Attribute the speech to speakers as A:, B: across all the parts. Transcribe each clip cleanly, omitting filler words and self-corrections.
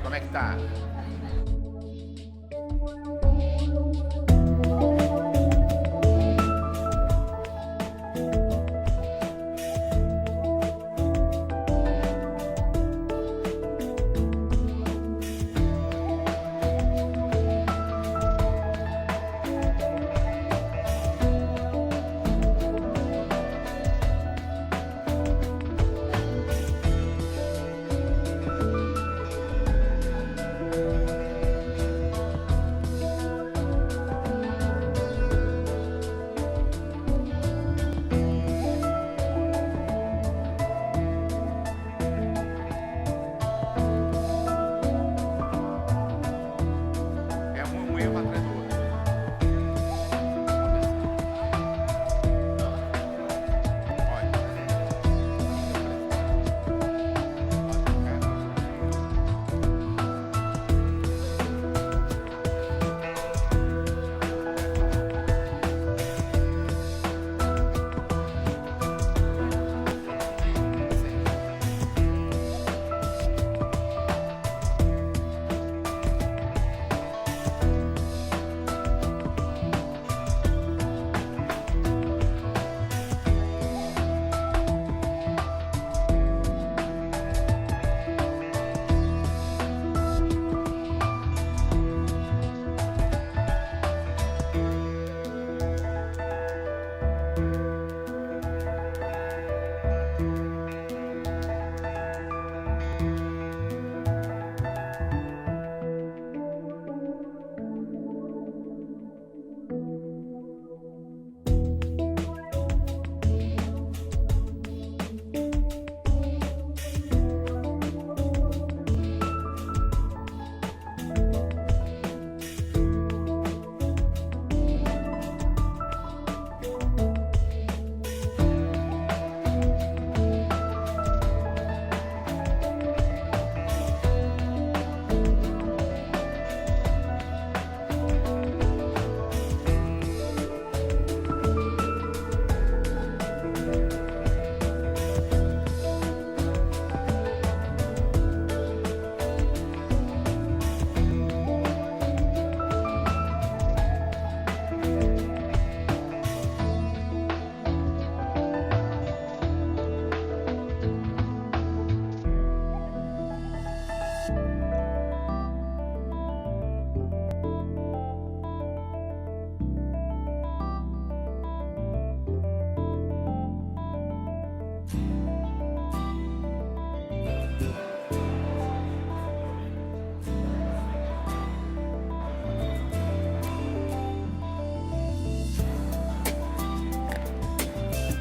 A: como é que tá?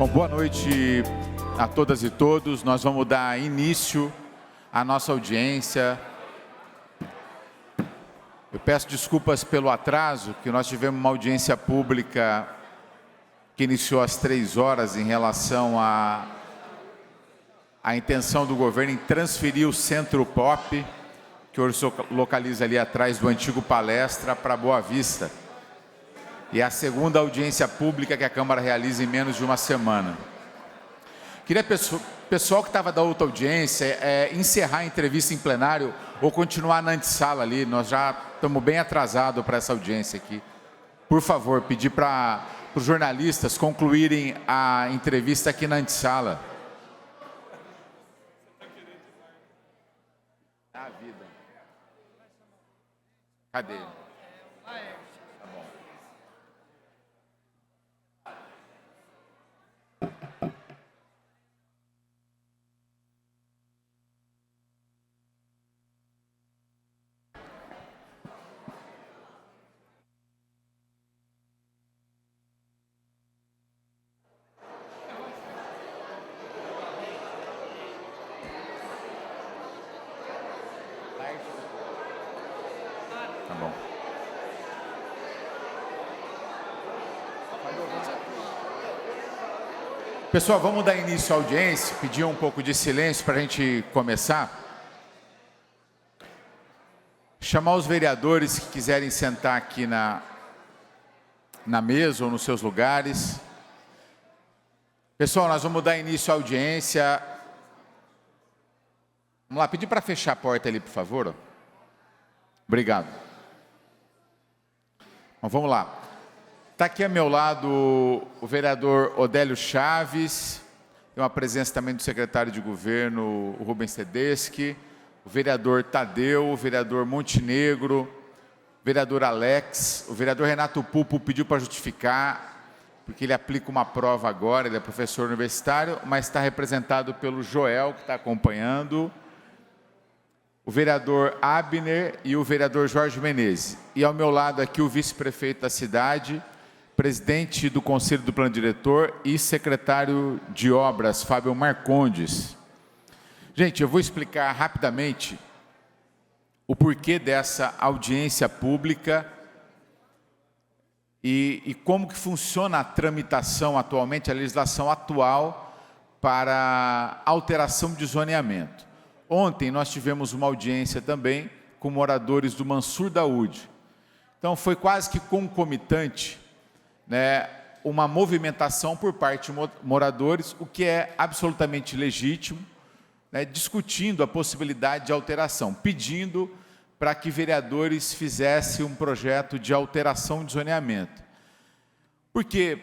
A: Bom, boa noite a todas e todos. Nós vamos dar início à nossa audiência. Eu peço desculpas pelo atraso, que nós tivemos uma audiência pública que iniciou às 3 horas em relação à intenção do governo em transferir o Centro Pop, que hoje se localiza ali atrás do antigo Palestra, para Boa Vista. E é a segunda audiência pública que a Câmara realiza em menos de uma semana. Queria, pessoal que estava da outra audiência, encerrar a entrevista em plenário ou continuar na antessala ali. Nós já estamos bem atrasados para essa audiência aqui. Por favor, pedir para os jornalistas concluírem a entrevista aqui na antessala. A vida. Cadê? Tá bom. Pessoal, vamos dar início à audiência, pedir um pouco de silêncio para a gente começar. Chamar os vereadores que quiserem sentar aqui na mesa ou nos seus lugares. Pessoal, nós vamos dar início à audiência. Vamos lá, pedir para fechar a porta ali, por favor. Obrigado. Mas vamos lá. Está aqui ao meu lado o vereador Odélio Chaves, tem uma presença também do secretário de governo, o Rubens Tedeschi, o vereador Tadeu, o vereador Montenegro, o vereador Alex, o vereador Renato Pupo pediu para justificar, porque ele aplica uma prova agora, ele é professor universitário, mas está representado pelo Joel, que está acompanhando, o vereador Abner e o vereador Jorge Menezes. E ao meu lado aqui o vice-prefeito da cidade, presidente do Conselho do Plano Diretor e secretário de Obras, Fábio Marcondes. Gente, eu vou explicar rapidamente o porquê dessa audiência pública e como que funciona a tramitação atualmente, a legislação atual para alteração de zoneamento. Ontem nós tivemos uma audiência também com moradores do Mansur Daoud. Então foi quase que concomitante, né, uma movimentação por parte de moradores, o que é absolutamente legítimo, né, discutindo a possibilidade de alteração, pedindo para que vereadores fizessem um projeto de alteração de zoneamento. Por que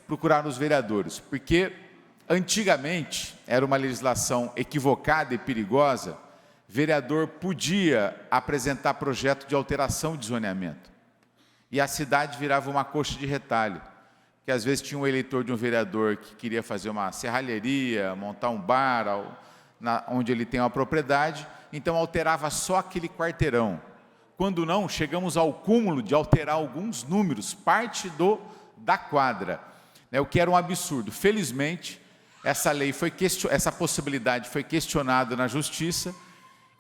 A: procurar os vereadores? Porque antigamente era uma legislação equivocada e perigosa, vereador podia apresentar projeto de alteração de zoneamento. E a cidade virava uma coxa de retalho, que às vezes tinha um eleitor de um vereador que queria fazer uma serralheria, montar um bar, onde ele tem uma propriedade, então alterava só aquele quarteirão. Quando não, chegamos ao cúmulo de alterar alguns números, parte da quadra, né, o que era um absurdo. Felizmente, essa possibilidade foi questionada na Justiça,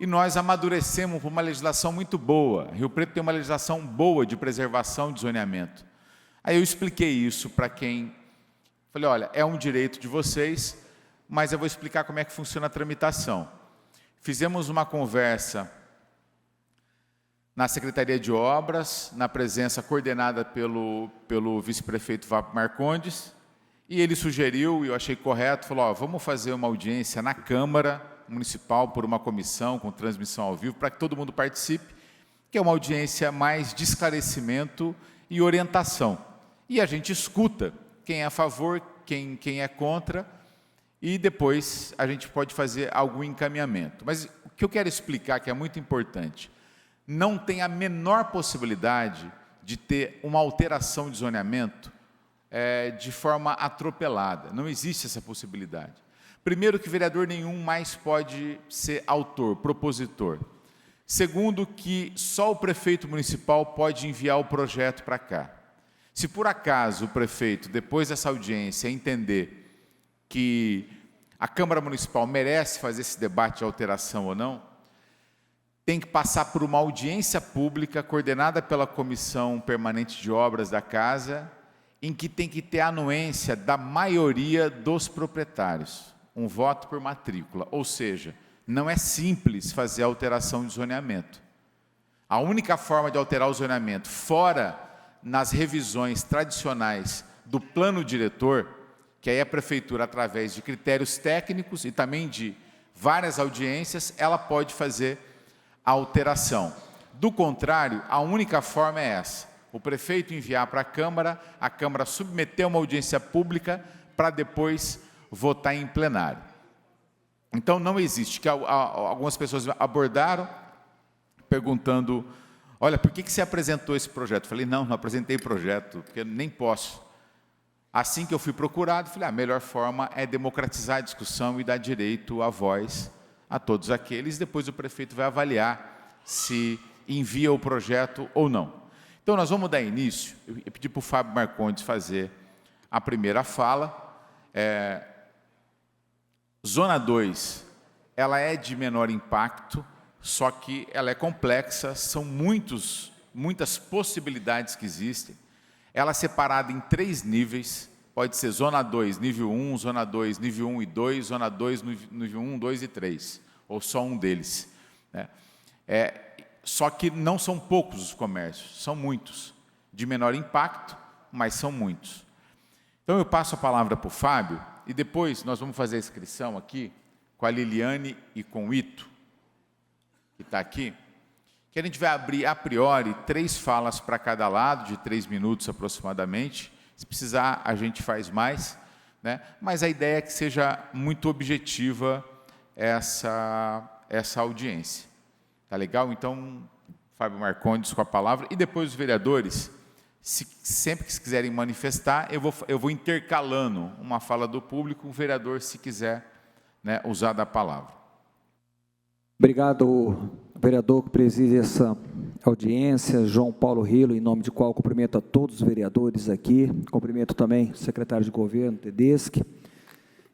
A: e nós amadurecemos por uma legislação muito boa. Rio Preto tem uma legislação boa de preservação de zoneamento. Aí eu expliquei isso para quem... Falei, olha, é um direito de vocês, mas eu vou explicar como é que funciona a tramitação. Fizemos uma conversa na Secretaria de Obras, na presença coordenada pelo vice-prefeito Fábio Marcondes, e ele sugeriu, e eu achei correto, falou, ó, vamos fazer uma audiência na Câmara Municipal por uma comissão com transmissão ao vivo, para que todo mundo participe, que é uma audiência mais de esclarecimento e orientação. E a gente escuta quem é a favor, quem é contra, e depois a gente pode fazer algum encaminhamento. Mas o que eu quero explicar, que é muito importante, não tem a menor possibilidade de ter uma alteração de zoneamento de forma atropelada. Não existe essa possibilidade. Primeiro, que vereador nenhum mais pode ser autor, propositor. Segundo, que só o prefeito municipal pode enviar o projeto para cá. Se por acaso o prefeito, depois dessa audiência, entender que a Câmara Municipal merece fazer esse debate de alteração ou não, tem que passar por uma audiência pública coordenada pela Comissão Permanente de Obras da Casa, em que tem que ter a anuência da maioria dos proprietários. Um voto por matrícula, ou seja, não é simples fazer a alteração de zoneamento. A única forma de alterar o zoneamento, fora nas revisões tradicionais do plano diretor, que aí a prefeitura, através de critérios técnicos e também de várias audiências, ela pode fazer a alteração. Do contrário, a única forma é essa, o prefeito enviar para a Câmara submeter uma audiência pública para depois votar em plenário. Então, não existe, que algumas pessoas abordaram, perguntando, olha, por que você apresentou esse projeto? Eu falei, não apresentei projeto, porque nem posso. Assim que eu fui procurado, falei, a melhor forma é democratizar a discussão e dar direito à voz a todos aqueles, depois o prefeito vai avaliar se envia o projeto ou não. Então, nós vamos dar início, eu pedi para o Fábio Marcondes fazer a primeira fala. Zona 2, ela é de menor impacto, só que ela é complexa, são muitas possibilidades que existem. Ela é separada em 3 níveis, pode ser Zona 2, nível 1, Zona 2, nível 1 e 2, Zona 2, nível 1, 2 e 3, ou só um deles, né? Só que não são poucos os comércios, são muitos, de menor impacto, mas são muitos. Então eu passo a palavra para o Fábio, e depois nós vamos fazer a inscrição aqui com a Liliane e com o Ito, que está aqui, que a gente vai abrir, a priori, 3 falas para cada lado, de 3 minutos aproximadamente. Se precisar, a gente faz mais, né? Mas a ideia é que seja muito objetiva essa audiência. Tá legal? Então, Fábio Marcondes com a palavra, e depois os vereadores, sempre que quiserem manifestar, eu vou intercalando uma fala do público, o vereador, se quiser, né, usar da palavra.
B: Obrigado, vereador que preside essa audiência, João Paulo Rilo, em nome de qual cumprimento a todos os vereadores aqui, cumprimento também o secretário de governo, Tedeschi,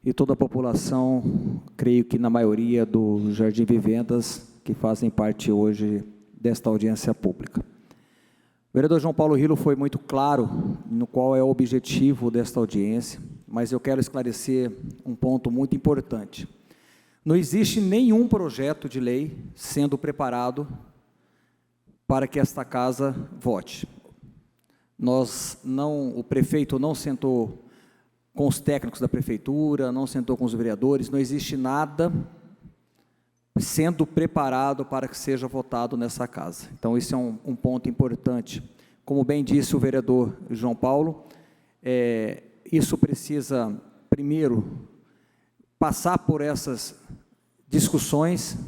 B: e toda a população, creio que na maioria do Jardim Vivendas, que fazem parte hoje desta audiência pública. O vereador João Paulo Rilo foi muito claro no qual é o objetivo desta audiência, mas eu quero esclarecer um ponto muito importante. Não existe nenhum projeto de lei sendo preparado para que esta casa vote. O prefeito não sentou com os técnicos da prefeitura, não sentou com os vereadores, não existe nada sendo preparado para que seja votado nessa casa. Então, isso é um ponto importante. Como bem disse o vereador João Paulo, isso precisa, primeiro, passar por essas discussões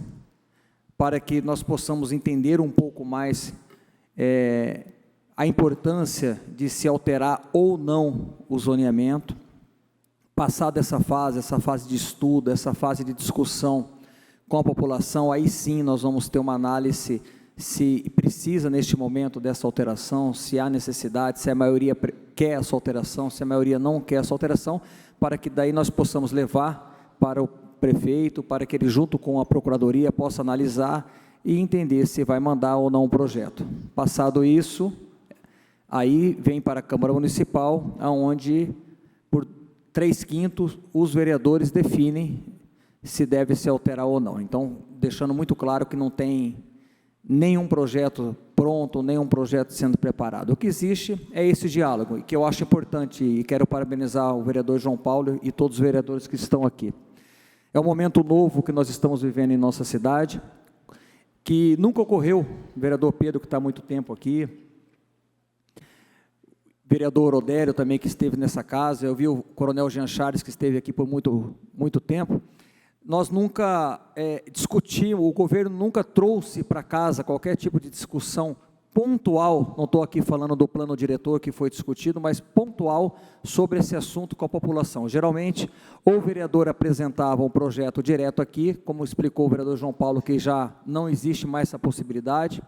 B: para que nós possamos entender um pouco mais a importância de se alterar ou não o zoneamento. Passada essa fase de estudo, essa fase de discussão com a população, aí sim nós vamos ter uma análise se precisa neste momento dessa alteração, se há necessidade, se a maioria quer essa alteração, se a maioria não quer essa alteração, para que daí nós possamos levar para o prefeito, para que ele junto com a procuradoria possa analisar e entender se vai mandar ou não o projeto. Passado isso, aí vem para a Câmara Municipal, onde por 3/5 os vereadores definem se deve se alterar ou não. Então, deixando muito claro que não tem nenhum projeto pronto, nenhum projeto sendo preparado. O que existe é esse diálogo, que eu acho importante, e quero parabenizar o vereador João Paulo e todos os vereadores que estão aqui. É um momento novo que nós estamos vivendo em nossa cidade, que nunca ocorreu, o vereador Pedro, que está há muito tempo aqui, vereador Odério também, que esteve nessa casa, eu vi o coronel Jean Charles, que esteve aqui por muito tempo. Nós nunca discutimos, o governo nunca trouxe para casa qualquer tipo de discussão pontual, não estou aqui falando do plano diretor que foi discutido, mas pontual sobre esse assunto com a população. Geralmente, ou o vereador apresentava um projeto direto aqui, como explicou o vereador João Paulo, que já não existe mais essa possibilidade,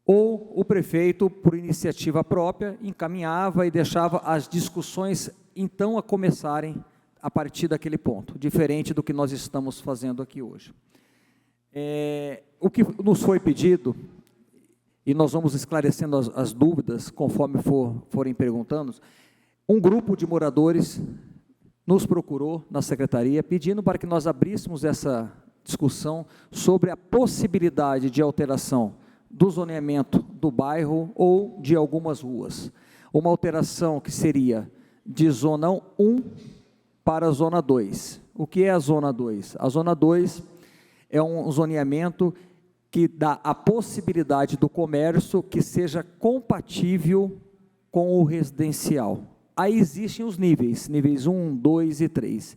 B: ou o prefeito, por iniciativa própria, encaminhava e deixava as discussões, então, a começarem a partir daquele ponto, diferente do que nós estamos fazendo aqui hoje. O que nos foi pedido, e nós vamos esclarecendo as dúvidas, conforme forem perguntando, um grupo de moradores nos procurou na secretaria, pedindo para que nós abríssemos essa discussão sobre a possibilidade de alteração do zoneamento do bairro ou de algumas ruas. Uma alteração que seria de zona 1 para a zona 2. O que é a zona 2? A zona 2 é um zoneamento que dá a possibilidade do comércio que seja compatível com o residencial. Aí existem os níveis 1, 2 e 3.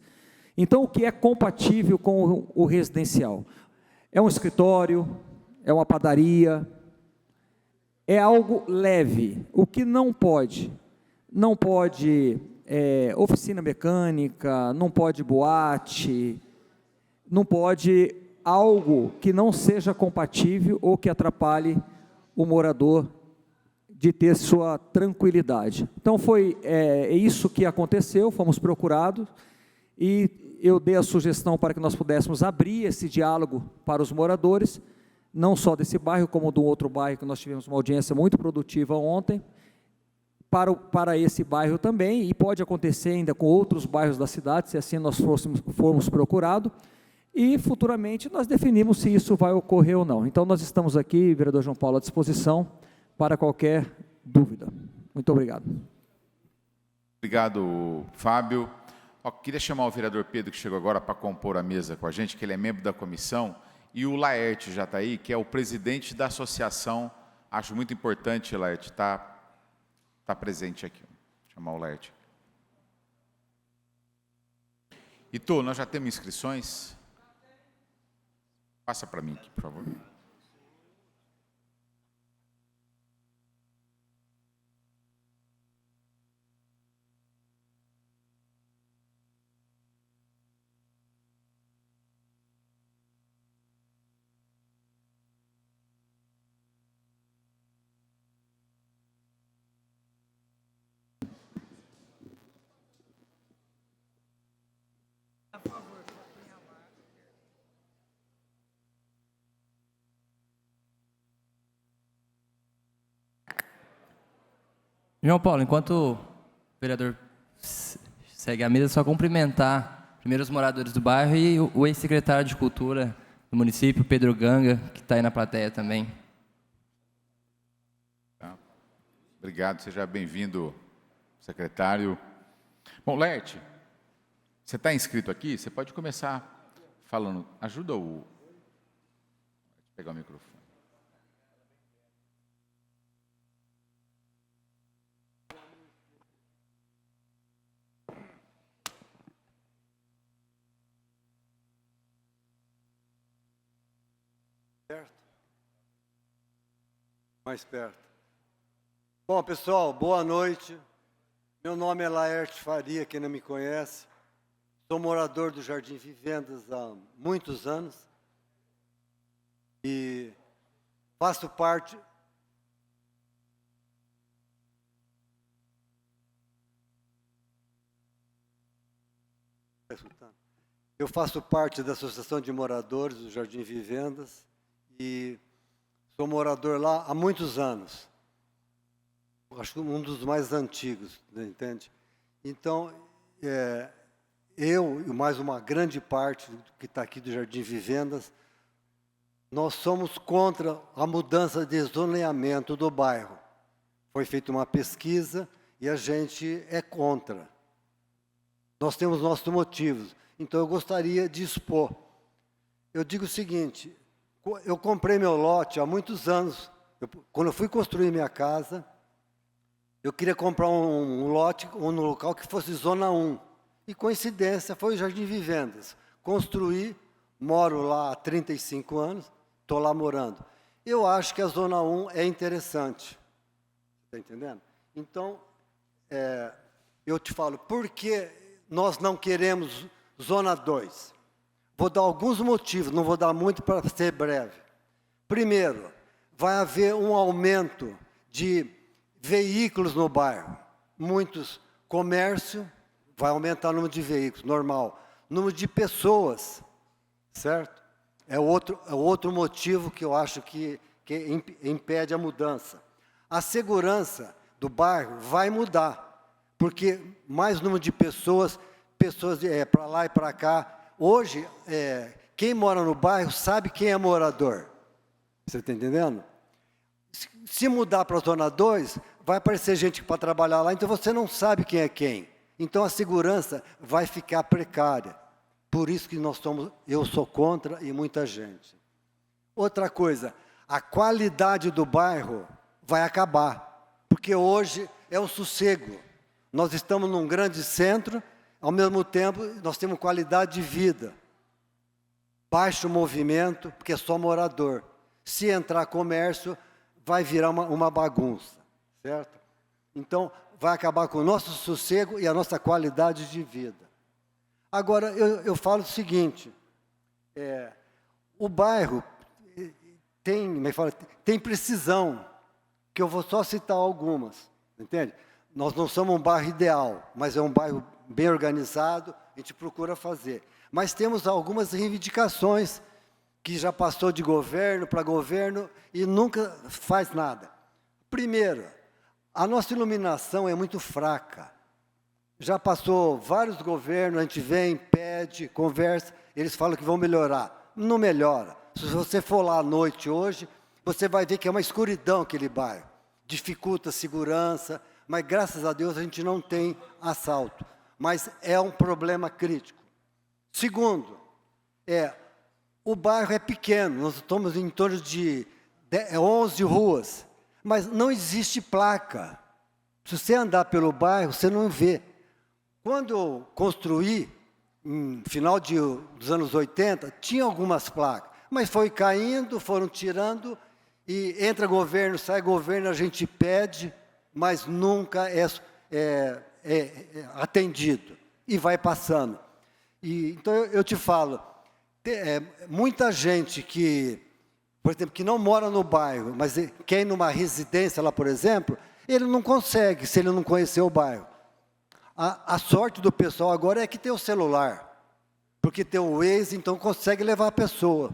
B: Então, o que é compatível com o residencial? É um escritório, é uma padaria, é algo leve. O que não pode? Não pode oficina mecânica, não pode boate, não pode algo que não seja compatível ou que atrapalhe o morador de ter sua tranquilidade. Então, foi isso que aconteceu, fomos procurados, e eu dei a sugestão para que nós pudéssemos abrir esse diálogo para os moradores, não só desse bairro, como do outro bairro, que nós tivemos uma audiência muito produtiva ontem, para esse bairro também, e pode acontecer ainda com outros bairros da cidade, se assim nós formos procurados, e futuramente nós definimos se isso vai ocorrer ou não. Então, nós estamos aqui, vereador João Paulo, à disposição para qualquer dúvida. Muito obrigado.
A: Obrigado, Fábio. Queria chamar o vereador Pedro, que chegou agora para compor a mesa com a gente, que ele é membro da comissão, E o Laerte já está aí, que é o presidente da associação. Acho muito importante, Laerte, tá presente aqui. Vou chamar o Laerte. E Tô, nós já temos inscrições? Passa para mim aqui, por favor.
C: João Paulo, enquanto o vereador segue a mesa, só cumprimentar primeiro os moradores do bairro e o ex-secretário de Cultura do município, Pedro Ganga, que está aí na plateia também.
A: Tá. Obrigado, seja bem-vindo, secretário. Bom, Laerte, você está inscrito aqui? Você pode começar falando. Ajuda o... Vou pegar o microfone.
D: Mais perto. Bom, pessoal, boa noite. Meu nome é Laerte Faria, quem não me conhece. Sou morador do Jardim Vivendas há muitos anos. E faço parte... Eu faço parte da Associação de Moradores do Jardim Vivendas e sou morador lá há muitos anos. Acho que um dos mais antigos, entende? Então, eu e mais uma grande parte que está aqui do Jardim Vivendas, nós somos contra a mudança de zoneamento do bairro. Foi feita uma pesquisa e a gente é contra. Nós temos nossos motivos. Então, eu gostaria de expor. Eu digo o seguinte, eu comprei meu lote há muitos anos. Quando eu fui construir minha casa, eu queria comprar um lote no local que fosse Zona 1. E, coincidência, foi o Jardim Vivendas. Construí, moro lá há 35 anos, estou lá morando. Eu acho que a Zona 1 é interessante. Está entendendo? Então, eu te falo, por que nós não queremos Zona 2? Vou dar alguns motivos, não vou dar muito para ser breve. Primeiro, vai haver um aumento de veículos no bairro. Muitos comércio, vai aumentar o número de veículos, normal. Número de pessoas, certo? É outro motivo que eu acho que impede a mudança. A segurança do bairro vai mudar, porque mais número de pessoas para lá e para cá. Hoje, quem mora no bairro sabe quem é morador. Você está entendendo? Se mudar para a Zona 2, vai aparecer gente para trabalhar lá, então você não sabe quem é quem. Então a segurança vai ficar precária. Por isso que eu sou contra e muita gente. Outra coisa, a qualidade do bairro vai acabar, porque hoje é o sossego. Nós estamos num grande centro, ao mesmo tempo, nós temos qualidade de vida. Baixo movimento, porque é só morador. Se entrar comércio, vai virar uma bagunça, certo? Então, vai acabar com o nosso sossego e a nossa qualidade de vida. Agora, eu falo o seguinte, o bairro tem precisão, que eu vou só citar algumas, entende? Nós não somos um bairro ideal, mas é um bairro bem organizado, a gente procura fazer. Mas temos algumas reivindicações que já passou de governo para governo e nunca faz nada. Primeiro, a nossa iluminação é muito fraca. Já passou vários governos, a gente vem, pede, conversa, eles falam que vão melhorar. Não melhora. Se você for lá à noite hoje, você vai ver que é uma escuridão aquele bairro. Dificulta a segurança, mas graças a Deus a gente não tem assalto. Mas é um problema crítico. Segundo, O bairro é pequeno, nós estamos em torno de 11 ruas, mas não existe placa. Se você andar pelo bairro, você não vê. Quando eu construí, no final dos anos 80, tinha algumas placas, mas foi caindo, foram tirando, e entra governo, sai governo, a gente pede, mas nunca é atendido, e vai passando. Então eu te falo, muita gente que, por exemplo, que não mora no bairro, mas quer ir numa residência lá, por exemplo, ele não consegue, se ele não conhecer o bairro. A sorte do pessoal agora é que tem o celular, porque tem o Waze, então consegue levar a pessoa.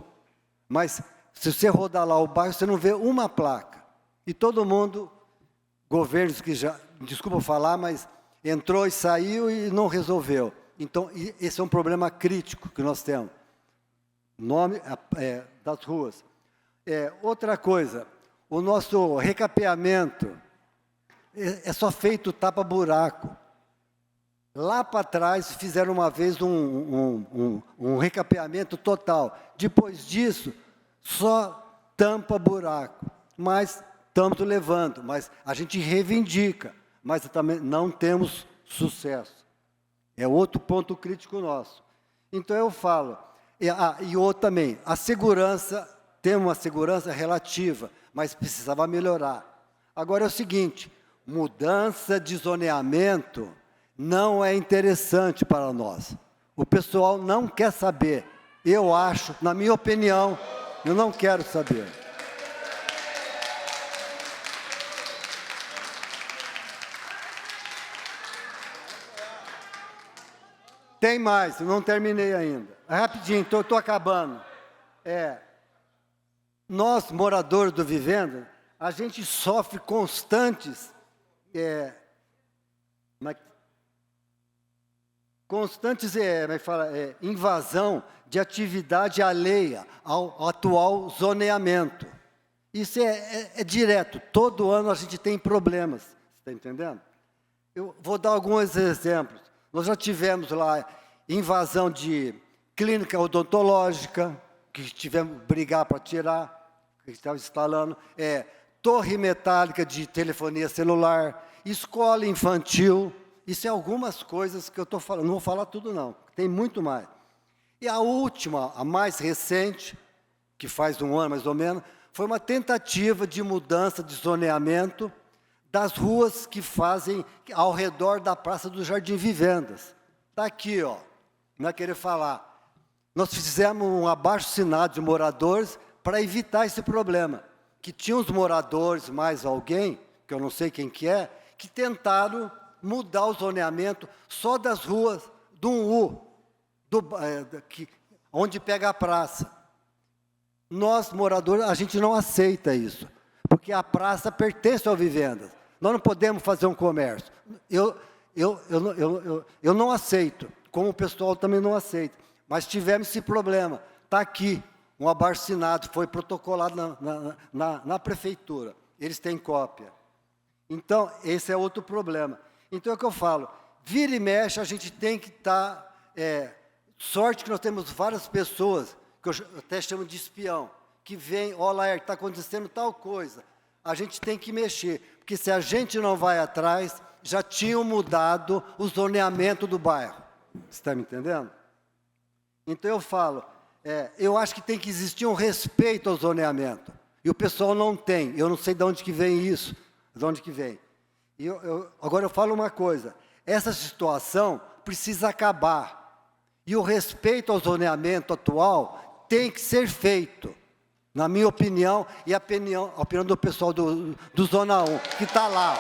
D: Mas se você rodar lá o bairro, você não vê uma placa. E todo mundo, governos que já, desculpa falar, mas entrou e saiu e não resolveu. Então, esse é um problema crítico que nós temos. Nome das ruas. Outra coisa, o nosso recapeamento é só feito tapa-buraco. Lá para trás, fizeram uma vez um recapeamento total. Depois disso, só tampa-buraco. Mas estamos levando, mas a gente reivindica, mas também não temos sucesso. É outro ponto crítico nosso. Então, eu falo, e outro também, a segurança, tem uma segurança relativa, mas precisava melhorar. Agora é o seguinte, mudança de zoneamento não é interessante para nós. O pessoal não quer saber. Eu acho, na minha opinião, eu não quero saber. Tem mais, não terminei ainda. Rapidinho, estou acabando. Nós, moradores do Vivenda, a gente sofre constantes invasão de atividade alheia ao atual zoneamento. Isso é direto, todo ano a gente tem problemas, você está entendendo? Eu vou dar alguns exemplos. Nós já tivemos lá invasão de clínica odontológica, que tivemos que brigar para tirar, que estava instalando, torre metálica de telefonia celular, escola infantil. Isso é algumas coisas que eu estou falando, não vou falar tudo não, tem muito mais. E a última, a mais recente, que faz um ano mais ou menos, foi uma tentativa de mudança de zoneamento das ruas que fazem ao redor da Praça do Jardim Vivendas. Está aqui, ó, não é querer falar. Nós fizemos um abaixo-assinado de moradores para evitar esse problema, que tinha os moradores, mais alguém, que eu não sei quem que é, que tentaram mudar o zoneamento só das ruas do 1U, onde pega a praça. Nós, moradores, a gente não aceita isso, porque a praça pertence ao Vivendas. Nós não podemos fazer um comércio. Eu não aceito, como o pessoal também não aceita. Mas tivemos esse problema. Está aqui, um abaixo-assinado, foi protocolado na prefeitura. Eles têm cópia. Então, esse é outro problema. Então, é o que eu falo, vira e mexe, a gente tem que estar... sorte que nós temos várias pessoas, que eu até chamo de espião, que vêm, olha, está acontecendo tal coisa. A gente tem que mexer, porque se a gente não vai atrás, já tinham mudado o zoneamento do bairro. Você está me entendendo? Então, eu falo, eu acho que tem que existir um respeito ao zoneamento. E o pessoal não tem. Eu não sei de onde que vem isso, de onde que vem. E agora eu falo uma coisa, essa situação precisa acabar. E o respeito ao zoneamento atual tem que ser feito, na minha opinião, e a opinião do pessoal do Zona 1, que está lá.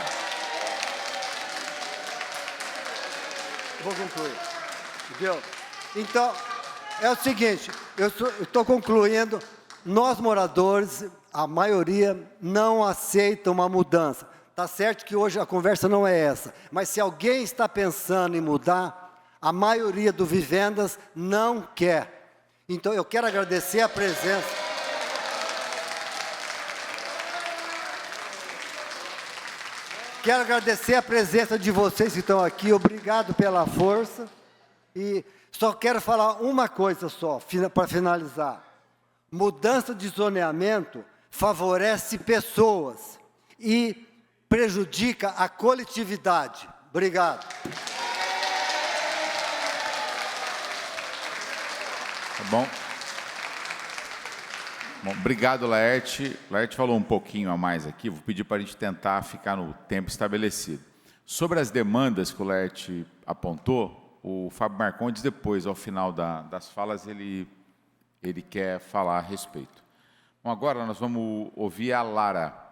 D: Vou concluir. Entendeu? Então, é o seguinte, eu estou concluindo, nós moradores, a maioria não aceita uma mudança. Está certo que hoje a conversa não é essa, mas se alguém está pensando em mudar, a maioria do Vivendas não quer. Então, eu quero agradecer a presença. Quero agradecer a presença de vocês que estão aqui, obrigado pela força. E só quero falar uma coisa só, para finalizar. Mudança de zoneamento favorece pessoas e prejudica a coletividade. Obrigado.
A: Tá bom? Bom, obrigado, Laerte. Laerte falou um pouquinho a mais aqui, vou pedir para a gente tentar ficar no tempo estabelecido. Sobre as demandas que o Laerte apontou, o Fábio Marcondes, depois, ao final das falas, ele quer falar a respeito. Bom, agora nós vamos ouvir a Lara.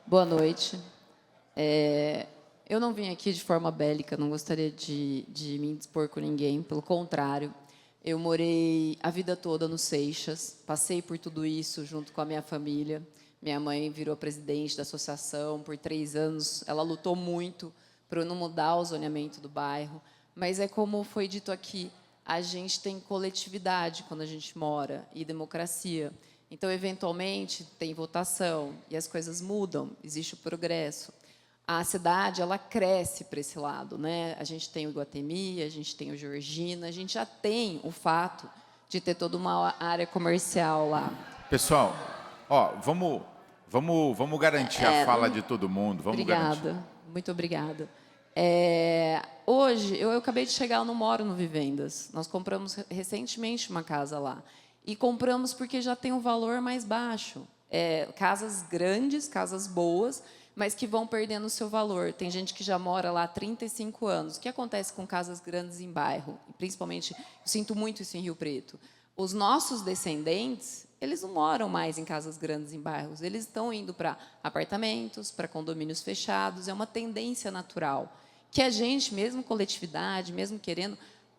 E: Boa noite. Eu não vim aqui de forma bélica, não gostaria de me indispor com ninguém, pelo contrário. Eu morei a vida toda no Seixas, passei por tudo isso junto com a minha família. Minha mãe virou presidente da associação por 3 anos, ela lutou muito para não mudar o zoneamento do bairro, mas é como foi dito aqui, a gente tem coletividade quando a gente mora e democracia. Então, eventualmente, tem votação e as coisas mudam, existe o progresso. A cidade, ela cresce para esse lado, né? A gente tem o Iguatemi, a gente tem o Georgina, a gente já tem o fato de ter toda uma área comercial lá.
A: Pessoal, ó, vamos garantir a fala de todo mundo. Vamos
E: obrigada,
A: garantir.
E: muito obrigada. Hoje, eu acabei de chegar, eu não moro no Vivendas. Nós compramos recentemente uma casa lá. E compramos porque já tem um valor mais baixo. Casas grandes, casas boas, mas que vão perdendo o seu valor. Tem gente que já mora lá há 35 anos. O que acontece com casas grandes em bairro? Principalmente, eu sinto muito isso em Rio Preto. Os nossos descendentes, eles não moram mais em casas grandes em bairros. Eles estão indo para apartamentos, para condomínios fechados. É uma tendência natural. Que a gente, mesmo coletividade, mesmo querendo...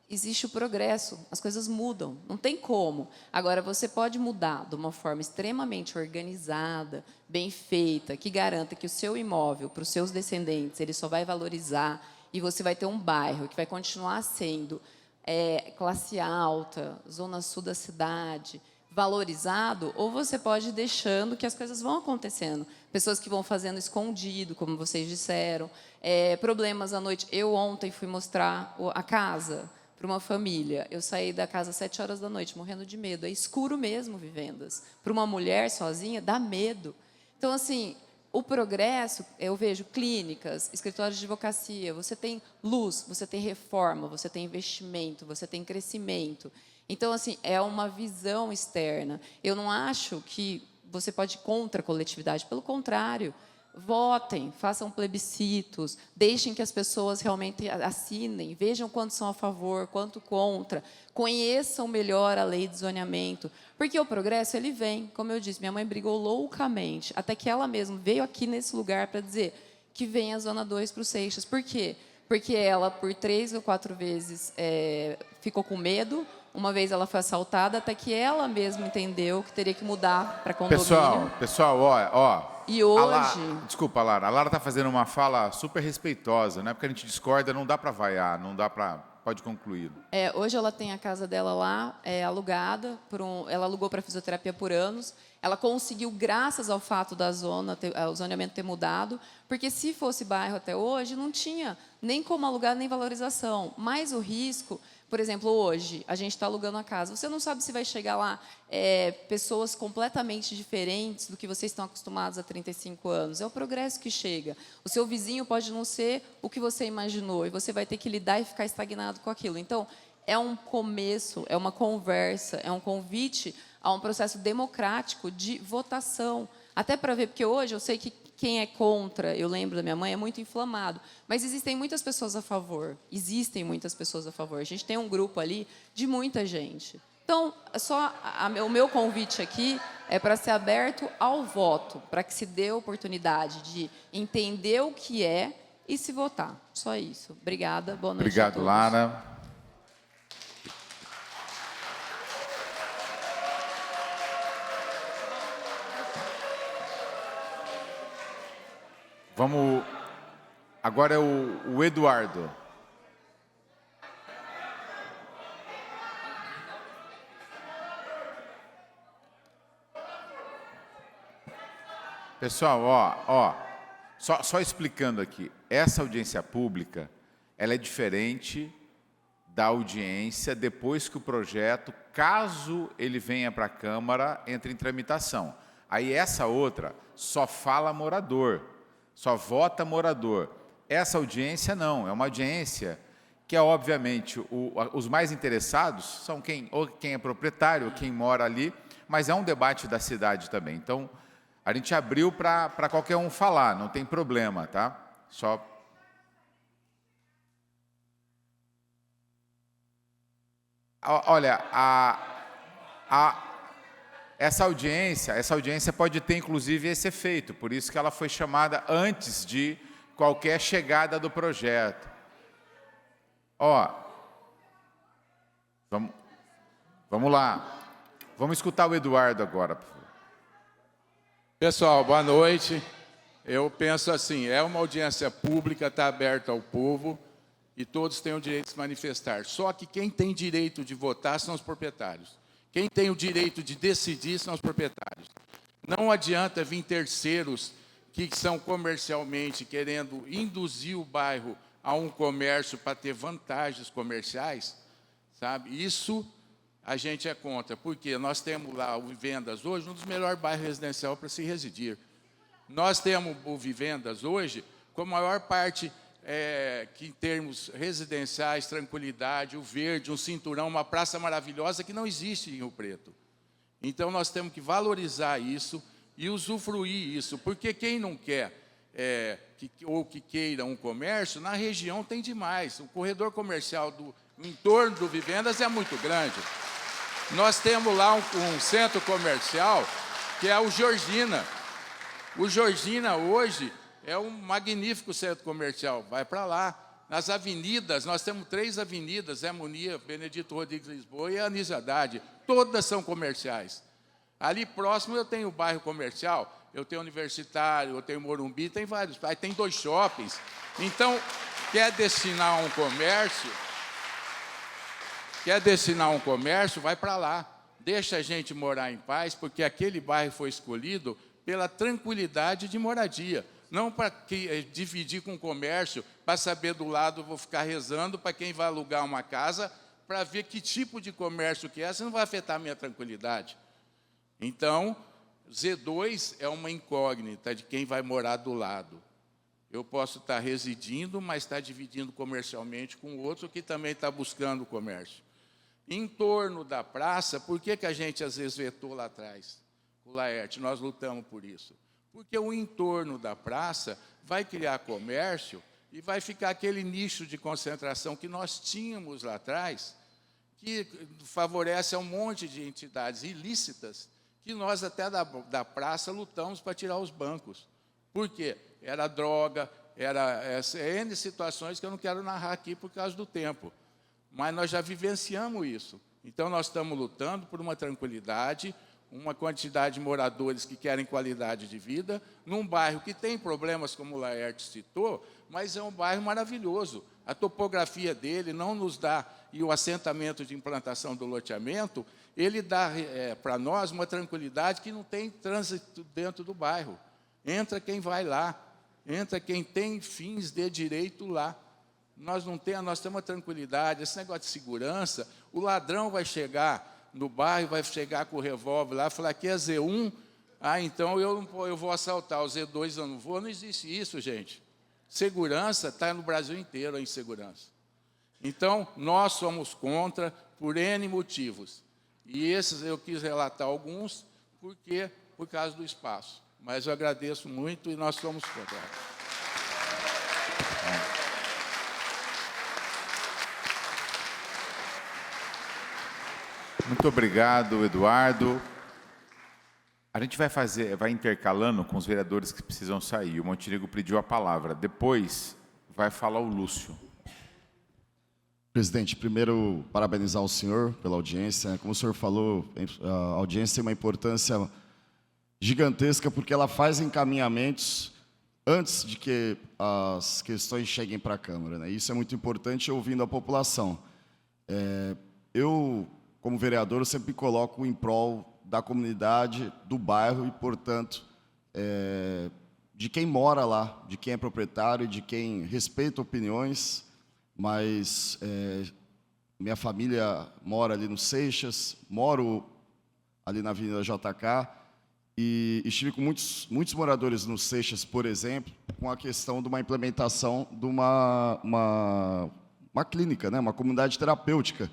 E: Existe o progresso, as coisas mudam, não tem como. Agora, você pode mudar de uma forma extremamente organizada, bem feita, que garanta que o seu imóvel, para os seus descendentes, ele só vai valorizar e você vai ter um bairro que vai continuar sendo classe alta, zona sul da cidade, valorizado, ou você pode ir deixando que as coisas vão acontecendo. Pessoas que vão fazendo escondido, como vocês disseram, problemas à noite. Eu ontem fui mostrar a casa para uma família. Eu saí da casa às 7 horas da noite, morrendo de medo. É escuro mesmo, Vivendas. Para uma mulher sozinha, dá medo. Então, assim, o progresso, eu vejo clínicas, escritórios de advocacia, você tem luz, você tem reforma, você tem investimento, você tem crescimento. Então, assim, é uma visão externa. Eu não acho que você pode ir contra a coletividade, pelo contrário. Votem, façam plebiscitos, deixem que as pessoas realmente assinem, vejam quantos são a favor, quanto contra, conheçam melhor a lei de zoneamento, porque o progresso, ele vem, como eu disse, minha mãe brigou loucamente, até que ela mesma veio aqui nesse lugar para dizer que vem a Zona 2 para o Seixas. Por quê? Porque ela, por 3 ou 4 vezes, ficou com medo. Uma vez ela foi assaltada, até que ela mesma entendeu que teria que mudar para condomínio.
A: Pessoal, ó.
E: E hoje...
A: Desculpa, Lara. A Lara está fazendo uma fala super respeitosa, né? Porque a gente discorda, não dá para vaiar, não dá para... Pode concluir.
E: Hoje ela tem a casa dela lá, alugada. Ela alugou para fisioterapia por anos. Ela conseguiu, graças ao fato da o zoneamento ter mudado, porque se fosse bairro até hoje, não tinha nem como alugar, nem valorização. Mas o risco, por exemplo, hoje, a gente está alugando a casa. Você não sabe se vai chegar lá pessoas completamente diferentes do que vocês estão acostumados há 35 anos. É o progresso que chega. O seu vizinho pode não ser o que você imaginou, e você vai ter que lidar e ficar estagnado com aquilo. Então, é um começo, é uma conversa, é um convite a um processo democrático de votação. Até para ver, porque hoje eu sei que quem é contra, eu lembro da minha mãe, é muito inflamado. Mas existem muitas pessoas a favor. Existem muitas pessoas a favor. A gente tem um grupo ali de muita gente. Então, o meu convite aqui é para ser aberto ao voto, para que se dê a oportunidade de entender o que é e se votar. Só isso. Obrigada. Boa noite a todos.
A: Obrigado, Lara. Vamos... Agora é o Eduardo. Pessoal, só explicando aqui, essa audiência pública, ela é diferente da audiência depois que o projeto, caso ele venha para a Câmara, entre em tramitação. Aí essa outra só fala morador, só vota morador. Essa audiência não, é uma audiência que é, obviamente, os mais interessados são quem é proprietário, quem mora ali, mas é um debate da cidade também. Então, a gente abriu para qualquer um falar, não tem problema, tá? Só... Olha, essa audiência pode ter, inclusive, esse efeito, por isso que ela foi chamada antes de qualquer chegada do projeto. Vamos lá. Vamos escutar o Eduardo agora, por favor.
F: Pessoal, boa noite. Eu penso assim, é uma audiência pública, está aberta ao povo e todos têm o direito de se manifestar. Só que quem tem direito de votar são os proprietários. Quem tem o direito de decidir são os proprietários. Não adianta vir terceiros que são comercialmente querendo induzir o bairro a um comércio para ter vantagens comerciais, sabe? Isso a gente é contra, porque nós temos lá o Vivendas hoje, um dos melhores bairros residenciais para se residir. Nós temos o Vivendas hoje com a maior parte que em termos residenciais, tranquilidade, o verde, um cinturão, uma praça maravilhosa que não existe em Rio Preto. Então, nós temos que valorizar isso e usufruir isso, porque quem não quer ou que queira um comércio, na região tem demais. O corredor comercial do entorno do Vivendas é muito grande. Nós temos lá um centro comercial que é o Georgina. O Georgina hoje é um magnífico centro comercial, vai para lá. Nas avenidas, nós temos 3 avenidas, Zé Munia, Benedito Rodrigues Lisboa e Anísio Haddad, todas são comerciais. Ali próximo eu tenho o bairro comercial, eu tenho Universitário, eu tenho Morumbi, tem vários, aí tem 2 shoppings. Então, quer destinar um comércio, vai para lá. Deixa a gente morar em paz, porque aquele bairro foi escolhido pela tranquilidade de moradia. Não para dividir com o comércio, para saber do lado, vou ficar rezando para quem vai alugar uma casa, para ver que tipo de comércio que é, se não vai afetar a minha tranquilidade. Então, Z2 é uma incógnita de quem vai morar do lado. Eu posso estar residindo, mas estar dividindo comercialmente com outro que também está buscando o comércio. Em torno da praça, por que a gente às vezes vetou lá atrás? O Laerte, nós lutamos por isso. Porque o entorno da praça vai criar comércio e vai ficar aquele nicho de concentração que nós tínhamos lá atrás, que favorece a um monte de entidades ilícitas, que nós até da praça lutamos para tirar os bancos. Por quê? Era droga, era N situações que eu não quero narrar aqui por causa do tempo. Mas nós já vivenciamos isso. Então, nós estamos lutando por uma tranquilidade, uma quantidade de moradores que querem qualidade de vida, num bairro que tem problemas, como o Laerte citou, mas é um bairro maravilhoso. A topografia dele não nos dá, e o assentamento de implantação do loteamento, ele dá para nós uma tranquilidade que não tem trânsito dentro do bairro. Entra quem vai lá, entra quem tem fins de direito lá. Nós temos uma tranquilidade, esse negócio de segurança, o ladrão vai chegar no bairro, vai chegar com o revólver lá, falar que é Z1, então eu vou assaltar, o Z2 eu não vou, não existe isso, gente. Segurança está no Brasil inteiro, a insegurança. Então, nós somos contra por N motivos. E esses eu quis relatar alguns, por causa do espaço. Mas eu agradeço muito e nós somos contra.
A: Muito obrigado, Eduardo. A gente vai intercalando com os vereadores que precisam sair. O Montenegro pediu a palavra. Depois vai falar o Lúcio.
G: Presidente, primeiro, parabenizar o senhor pela audiência. Como o senhor falou, a audiência tem uma importância gigantesca porque ela faz encaminhamentos antes de que as questões cheguem para a Câmara, né? Isso é muito importante, ouvindo a população. Eu, como vereador, eu sempre me coloco em prol da comunidade, do bairro e, portanto, de quem mora lá, de quem é proprietário, de quem respeita opiniões, mas minha família mora ali no Seixas, moro ali na Avenida JK, e estive com muitos moradores no Seixas, por exemplo, com a questão de uma implementação de uma clínica, né, uma comunidade terapêutica.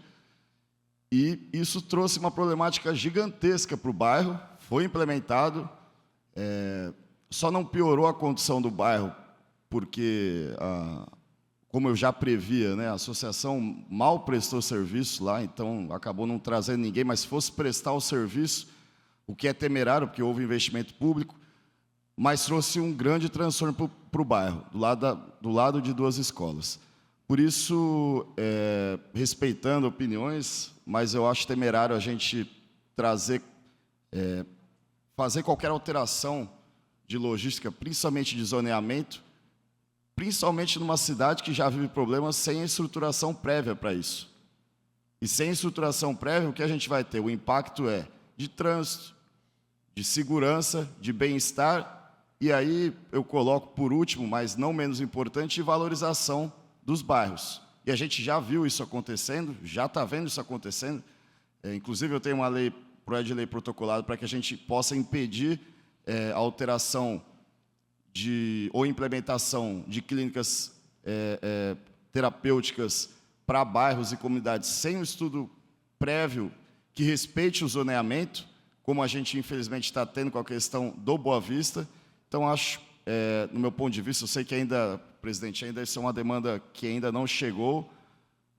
G: E isso trouxe uma problemática gigantesca para o bairro, foi implementado, só não piorou a condição do bairro, porque, como eu já previa, né, a associação mal prestou serviço lá, então acabou não trazendo ninguém, mas se fosse prestar o serviço, o que é temerário, porque houve investimento público, mas trouxe um grande transtorno para o bairro, do lado de 2 escolas. Por isso, respeitando opiniões, mas eu acho temerário a gente fazer qualquer alteração de logística, principalmente de zoneamento, principalmente numa cidade que já vive problemas sem estruturação prévia para isso. E sem estruturação prévia, o que a gente vai ter? O impacto é de trânsito, de segurança, de bem-estar, e aí eu coloco por último, mas não menos importante, valorização dos bairros. E a gente já viu isso acontecendo, já está vendo isso acontecendo. Inclusive, eu tenho uma projeto de lei protocolado para que a gente possa impedir a alteração ou implementação de clínicas terapêuticas para bairros e comunidades sem um estudo prévio que respeite o zoneamento, como a gente, infelizmente, está tendo com a questão do Boa Vista. Então, acho, no meu ponto de vista, eu sei que ainda, presidente, ainda isso é uma demanda que ainda não chegou,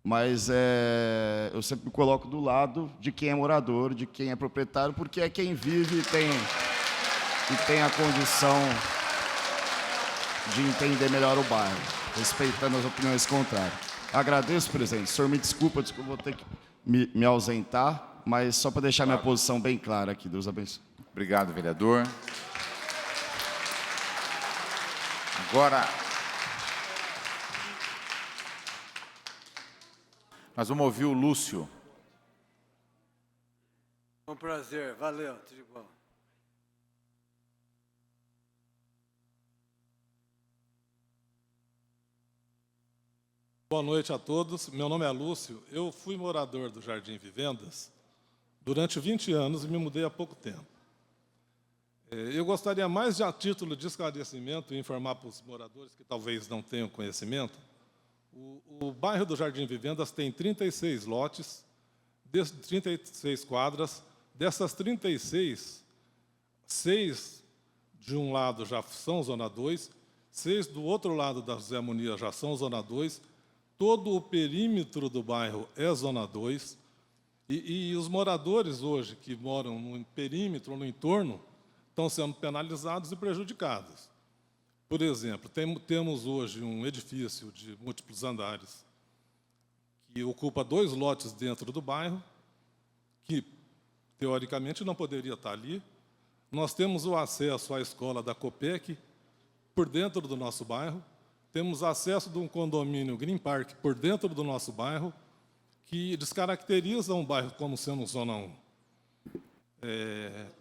G: mas eu sempre me coloco do lado de quem é morador, de quem é proprietário, porque é quem vive e tem a condição de entender melhor o bairro, respeitando as opiniões contrárias. Agradeço, presidente. O senhor me desculpa, vou ter que me ausentar, mas só para deixar minha posição bem clara aqui. Deus abençoe.
A: Obrigado, vereador. Agora, nós vamos ouvir o Lúcio.
D: Um prazer, valeu, tudo de bom.
H: Boa noite a todos. Meu nome é Lúcio. Eu fui morador do Jardim Vivendas durante 20 anos e me mudei há pouco tempo. Eu gostaria mais de, a título de esclarecimento, informar para os moradores que talvez não tenham conhecimento, o bairro do Jardim Vivendas tem 36 lotes, 36 quadras. Dessas 36, 6 de um lado já são Zona 2, 6 do outro lado da José Muniz já são Zona 2, todo o perímetro do bairro é Zona 2, e os moradores hoje que moram no perímetro, no entorno, estão sendo penalizados e prejudicados. Por exemplo, temos hoje um edifício de múltiplos andares que ocupa 2 lotes dentro do bairro, que, teoricamente, não poderia estar ali. Nós temos o acesso à escola da Copec por dentro do nosso bairro, temos acesso de um condomínio Green Park por dentro do nosso bairro, que descaracteriza um bairro como sendo Zona 1.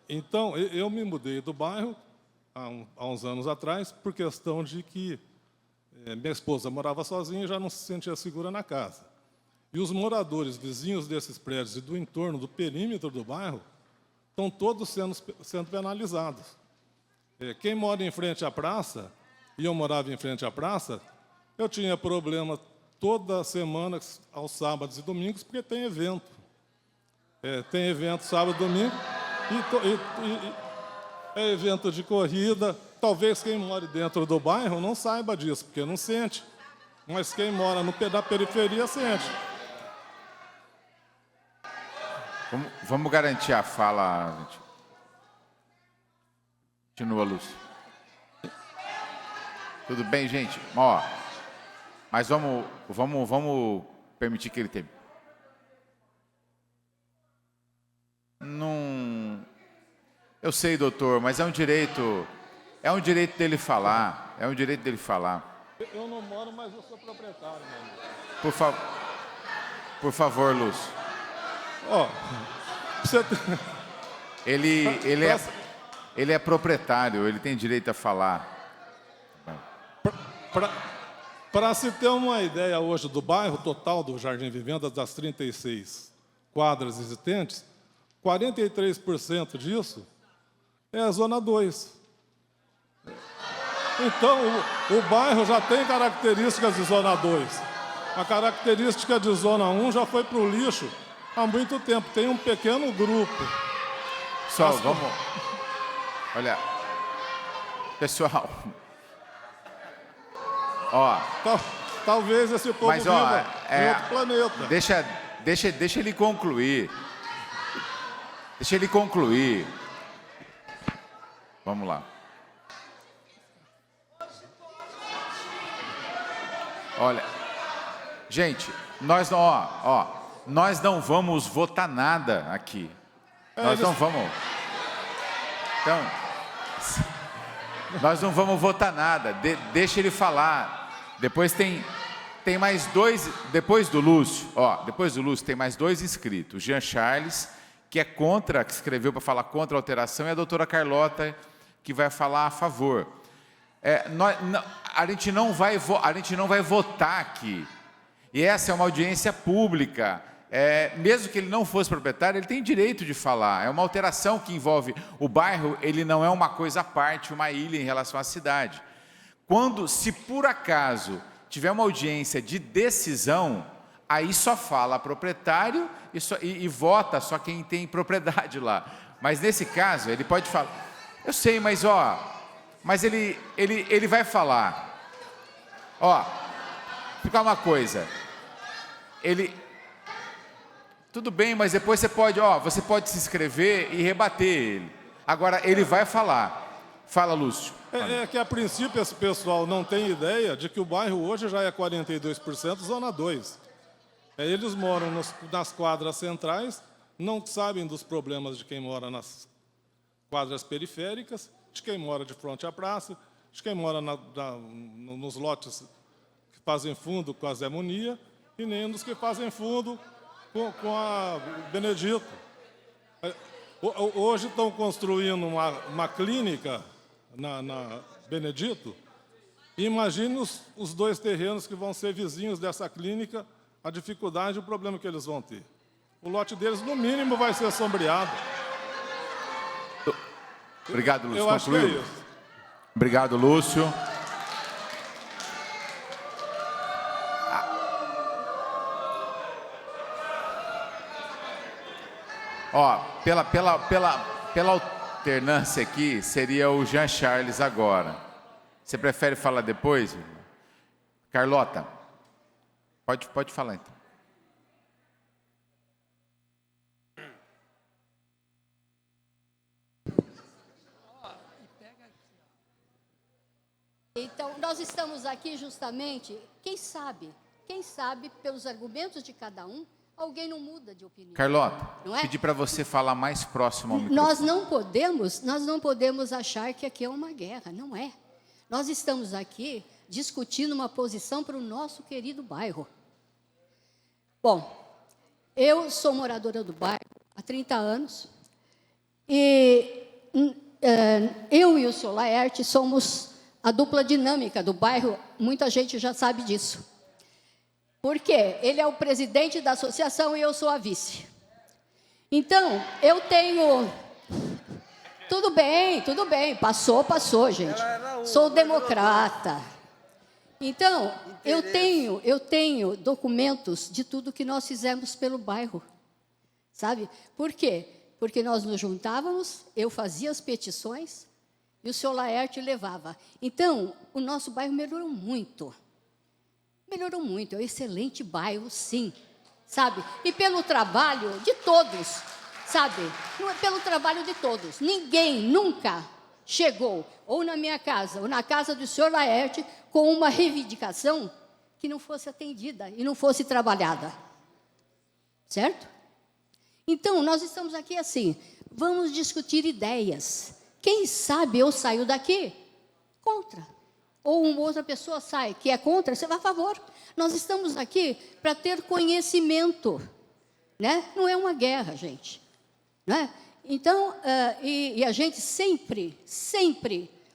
H: Então, eu me mudei do bairro há uns anos atrás, por questão de que minha esposa morava sozinha e já não se sentia segura na casa. E os moradores vizinhos desses prédios e do entorno, do perímetro do bairro, estão todos sendo penalizados. Quem mora em frente à praça, e eu morava em frente à praça, eu tinha problema toda semana, aos sábados e domingos, porque tem evento. Tem evento sábado e domingo, é evento de corrida. Talvez quem mora dentro do bairro não saiba disso, porque não sente. Mas quem mora da periferia sente.
A: Vamos garantir a fala, gente. Continua, Lúcio. Tudo bem, gente? Ó, mas vamos permitir que ele tenha. Não. Eu sei, doutor, mas é um direito dele falar. É um direito dele falar.
H: Eu não moro, mas eu sou proprietário, meu amigo.
A: Por favor, Lúcio.
H: Ó, você...
A: Ele é. ele é proprietário, ele tem direito a falar.
H: Para se ter uma ideia hoje do bairro total do Jardim Vivendas, das 36 quadras existentes, 43% disso é a Zona 2. Então, o bairro já tem características de Zona 2. A característica de Zona 1 já foi para o lixo há muito tempo. Tem um pequeno grupo.
A: Pessoal, vamos... Olha, pessoal... Ó,
H: Talvez esse povo
A: mas, ó,
H: viva em outro planeta.
A: deixa ele concluir. Deixa ele concluir. Vamos lá. Olha, gente, nós não vamos votar nada aqui. Nós não vamos. Então, nós não vamos votar nada. Deixa ele falar. Depois tem mais dois, depois do Lúcio tem mais dois inscritos. O Jean Charles, que é contra, que escreveu para falar contra a alteração, e a doutora Carlota, que vai falar a favor. A gente não vai votar aqui. E essa é uma audiência pública. Mesmo que ele não fosse proprietário, ele tem direito de falar. É uma alteração que envolve o bairro, ele não é uma coisa à parte, uma ilha em relação à cidade. Se por acaso tiver uma audiência de decisão, aí só fala proprietário e vota só quem tem propriedade lá. Mas nesse caso, ele pode falar. Eu sei, mas ele vai falar. Fica uma coisa. Tudo bem, mas depois você pode se inscrever e rebater ele. Agora, ele vai falar. Fala, Lúcio.
H: É que, a princípio, esse pessoal não tem ideia de que o bairro hoje já é 42% Zona 2. Eles moram nas quadras centrais, não sabem dos problemas de quem mora nas quadras periféricas, de quem mora de frente à praça, de quem mora nos lotes que fazem fundo com a Zé Munia, e nem dos que fazem fundo com a Benedito. Hoje estão construindo uma clínica na Benedito, e imagine os dois terrenos que vão ser vizinhos dessa clínica, a dificuldade e o problema que eles vão ter. O lote deles, no mínimo, vai ser sombreado.
A: Obrigado, Lúcio.
H: Eu acho que é isso.
A: Obrigado, Lúcio. Pela alternância aqui, seria o Jean Charles agora. Você prefere falar depois? Carlota, pode falar então.
I: Então, nós estamos aqui justamente, quem sabe, pelos argumentos de cada um, alguém não muda de opinião.
A: Carlota,
I: não é?
A: pedi para você falar mais próximo ao microfone.
I: Nós não podemos achar que aqui é uma guerra, não é. Nós estamos aqui discutindo uma posição para o nosso querido bairro. Bom, eu sou moradora do bairro há 30 anos e eu e o Sr. Laerte somos a dupla dinâmica do bairro, muita gente já sabe disso. Por quê? Ele é o presidente da associação e eu sou a vice. Então, eu tenho... Tudo bem, passou, gente. Sou democrata. Então, eu tenho documentos de tudo que nós fizemos pelo bairro. Sabe? Por quê? Porque nós nos juntávamos, eu fazia as petições e o Sr. Laerte levava. Então, o nosso bairro melhorou muito. Melhorou muito, é um excelente bairro, sim, sabe? E pelo trabalho de todos, sabe? Pelo trabalho de todos. Ninguém nunca chegou, ou na minha casa, ou na casa do Sr. Laerte, com uma reivindicação que não fosse atendida e não fosse trabalhada. Certo? Então, nós estamos aqui assim, vamos discutir ideias. Quem sabe eu saio daqui contra. Ou uma outra pessoa sai, que é contra, você vai a favor. Nós estamos aqui para ter conhecimento. Né? Não é uma guerra, gente. Não é? Então, e a gente sempre,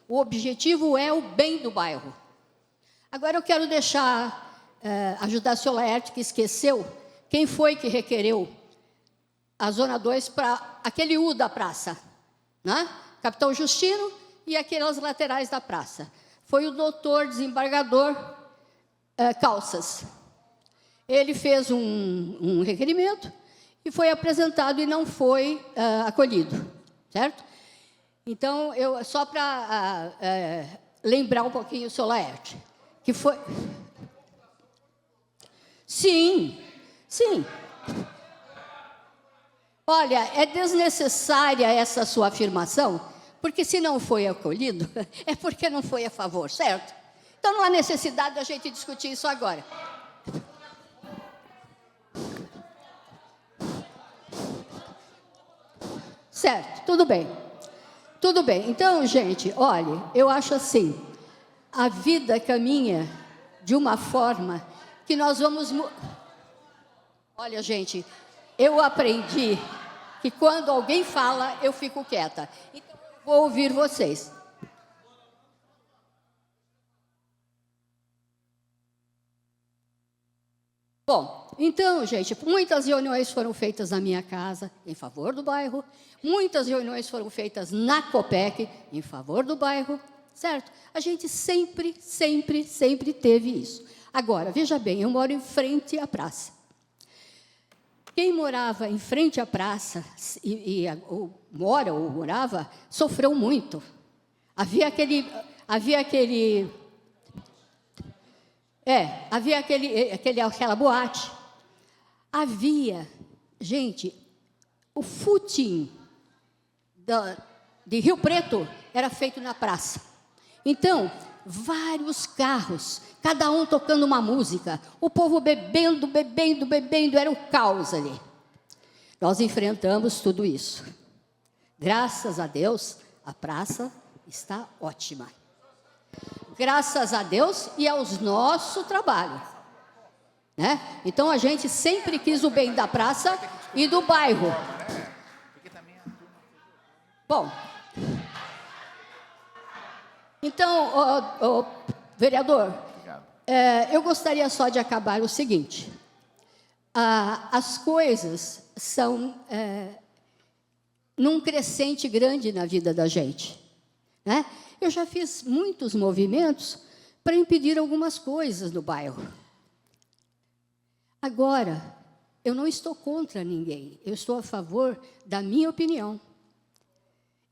I: o objetivo é o bem do bairro. Agora eu quero ajudar a senhora Laerte, que esqueceu, quem foi que requereu a Zona 2 para aquele U da praça, né? Capitão Justino e aquelas laterais da praça. Foi o doutor desembargador Calças. Ele fez um requerimento e foi apresentado e não foi acolhido, certo? Então, só para lembrar um pouquinho o senhor Laerte, que foi... Sim. Olha, é desnecessária essa sua afirmação, porque se não foi acolhido, é porque não foi a favor, certo? Então não há necessidade da gente discutir isso agora. Certo, tudo bem. Tudo bem. Então, gente, olha, eu acho assim, a vida caminha de uma forma que nós vamos... Olha, gente, eu aprendi que quando alguém fala, eu fico quieta. Então, eu vou ouvir vocês. Bom, então, gente, muitas reuniões foram feitas na minha casa, em favor do bairro. Muitas reuniões foram feitas na Copec, em favor do bairro, certo? A gente sempre teve isso. Agora, veja bem, eu moro em frente à praça. Quem morava em frente à praça, ou morava, sofreu muito. Havia aquela boate. Havia, gente, o footing de Rio Preto era feito na praça. Então, vários carros, cada um tocando uma música, o povo bebendo, era o caos ali. Nós enfrentamos tudo isso. Graças a Deus, a praça está ótima. Graças a Deus e aos nosso trabalho, né? Então, a gente sempre quis o bem da praça e do bairro. Bom, então, vereador, eu gostaria só de acabar o seguinte. As coisas são num crescente grande na vida da gente, né? Eu já fiz muitos movimentos para impedir algumas coisas no bairro. Agora, eu não estou contra ninguém, eu estou a favor da minha opinião.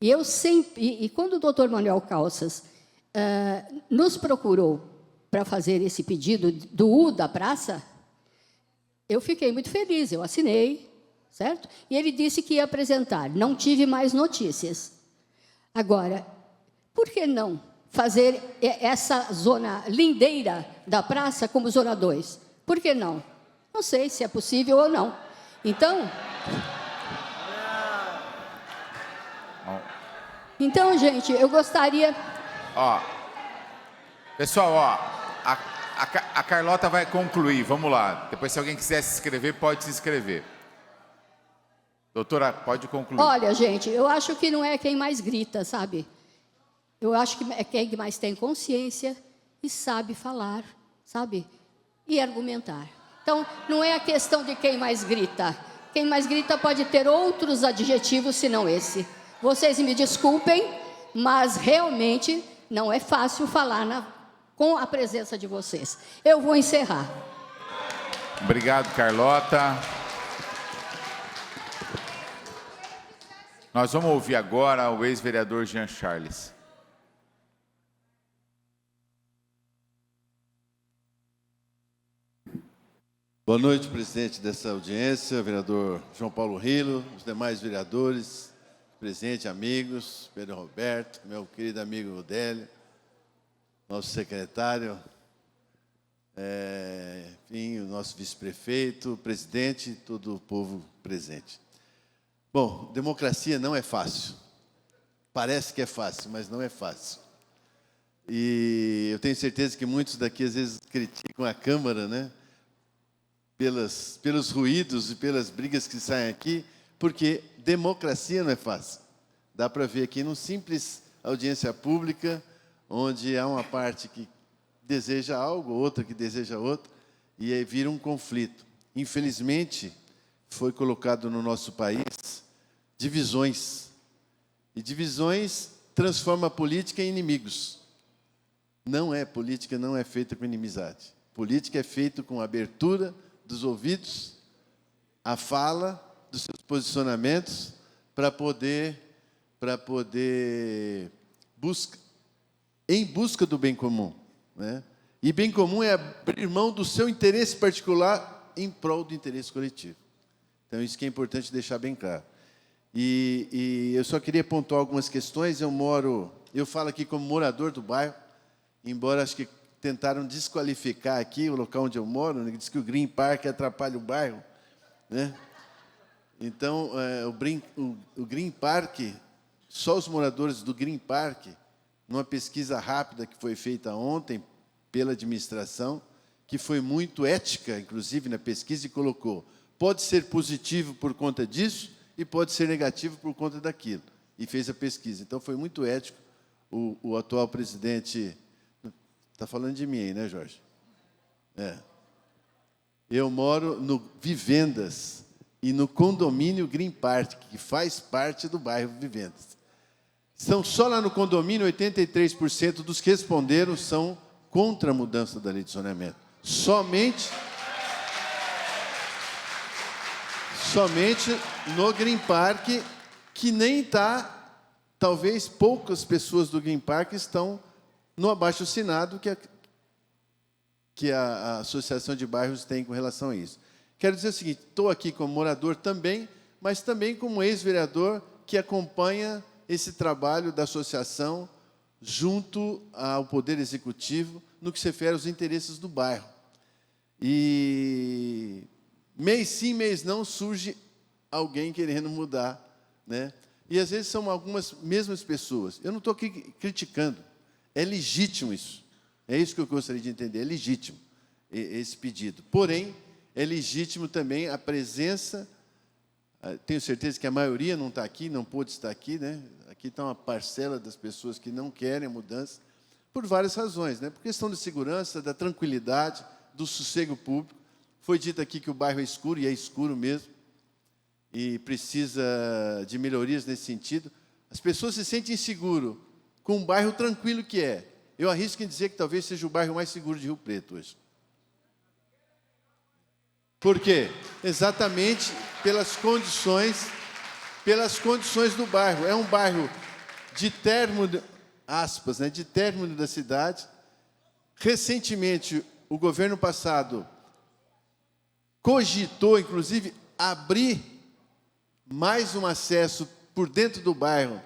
I: E quando o doutor Manuel Calças nos procurou para fazer esse pedido do U da praça, eu fiquei muito feliz, eu assinei, certo? E ele disse que ia apresentar, não tive mais notícias. Agora, por que não fazer essa zona lindeira da praça como zona 2? Por que não? Não sei se é possível ou não. Então, gente, eu gostaria...
A: Pessoal, a Carlota vai concluir, vamos lá. Depois, se alguém quiser se inscrever, pode se inscrever. Doutora, pode concluir.
I: Olha, gente, eu acho que não é quem mais grita, sabe? Eu acho que é quem mais tem consciência e sabe falar, sabe? E argumentar. Então, não é a questão de quem mais grita. Quem mais grita pode ter outros adjetivos, senão esse. Vocês me desculpem, mas realmente não é fácil falar com a presença de vocês. Eu vou encerrar.
A: Obrigado, Carlota. Nós vamos ouvir agora o ex-vereador Jean Charles.
J: Boa noite, presidente dessa audiência, vereador João Paulo Rilo, os demais vereadores, presidente, amigos, Pedro Roberto, meu querido amigo Odélio, nosso secretário, enfim, o nosso vice-prefeito, presidente e todo o povo presente. Bom, democracia não é fácil. Parece que é fácil, mas não é fácil. E eu tenho certeza que muitos daqui, às vezes, criticam a Câmara, né? Pelos ruídos e pelas brigas que saem aqui, porque democracia não é fácil. Dá para ver aqui num simples audiência pública, onde há uma parte que deseja algo, outra que deseja outra, e aí vira um conflito. Infelizmente, foi colocado no nosso país divisões. E divisões transforma a política em inimigos. Política não é feita com inimizade. Política é feita com abertura dos ouvidos, a fala, dos seus posicionamentos, para poder em busca do bem comum, né? E bem comum é abrir mão do seu interesse particular em prol do interesse coletivo. Então, isso que é importante deixar bem claro. E eu só queria pontuar algumas questões. Eu falo aqui como morador do bairro, embora acho que tentaram desqualificar aqui o local onde eu moro, né? Diz que o Green Park atrapalha o bairro, né? Então, o Green Park, só os moradores do Green Park, numa pesquisa rápida que foi feita ontem pela administração, que foi muito ética, inclusive, na pesquisa, e colocou: pode ser positivo por conta disso e pode ser negativo por conta daquilo. E fez a pesquisa. Então, foi muito ético. O atual presidente... Está falando de mim aí, né, Jorge? Eu moro no Vivendas e no condomínio Green Park, que faz parte do bairro Vivendas. Só lá no condomínio, 83% dos que responderam são contra a mudança da lei de zoneamento. Somente no Green Park, que nem está, talvez poucas pessoas do Green Park estão no abaixo-assinado que a Associação de Bairros tem com relação a isso. Quero dizer o seguinte: estou aqui como morador também, mas também como ex-vereador que acompanha esse trabalho da associação junto ao Poder Executivo no que se refere aos interesses do bairro. E mês sim, mês não, surge alguém querendo mudar, né? E às vezes são algumas mesmas pessoas. Eu não estou aqui criticando. É legítimo isso. É isso que eu gostaria de entender. É legítimo esse pedido. Porém, é legítimo também a presença. Tenho certeza que a maioria não está aqui, não pôde estar aqui, né? Aqui está uma parcela das pessoas que não querem a mudança, por várias razões, né? Por questão de segurança, da tranquilidade, do sossego público. Foi dito aqui que o bairro é escuro, e é escuro mesmo, e precisa de melhorias nesse sentido. As pessoas se sentem inseguras com um bairro tranquilo que é. Eu arrisco em dizer que talvez seja o bairro mais seguro de Rio Preto hoje. Por quê? Exatamente pelas condições do bairro. É um bairro de término, aspas, né, de término da cidade. Recentemente, o governo passado cogitou, inclusive, abrir mais um acesso por dentro do bairro.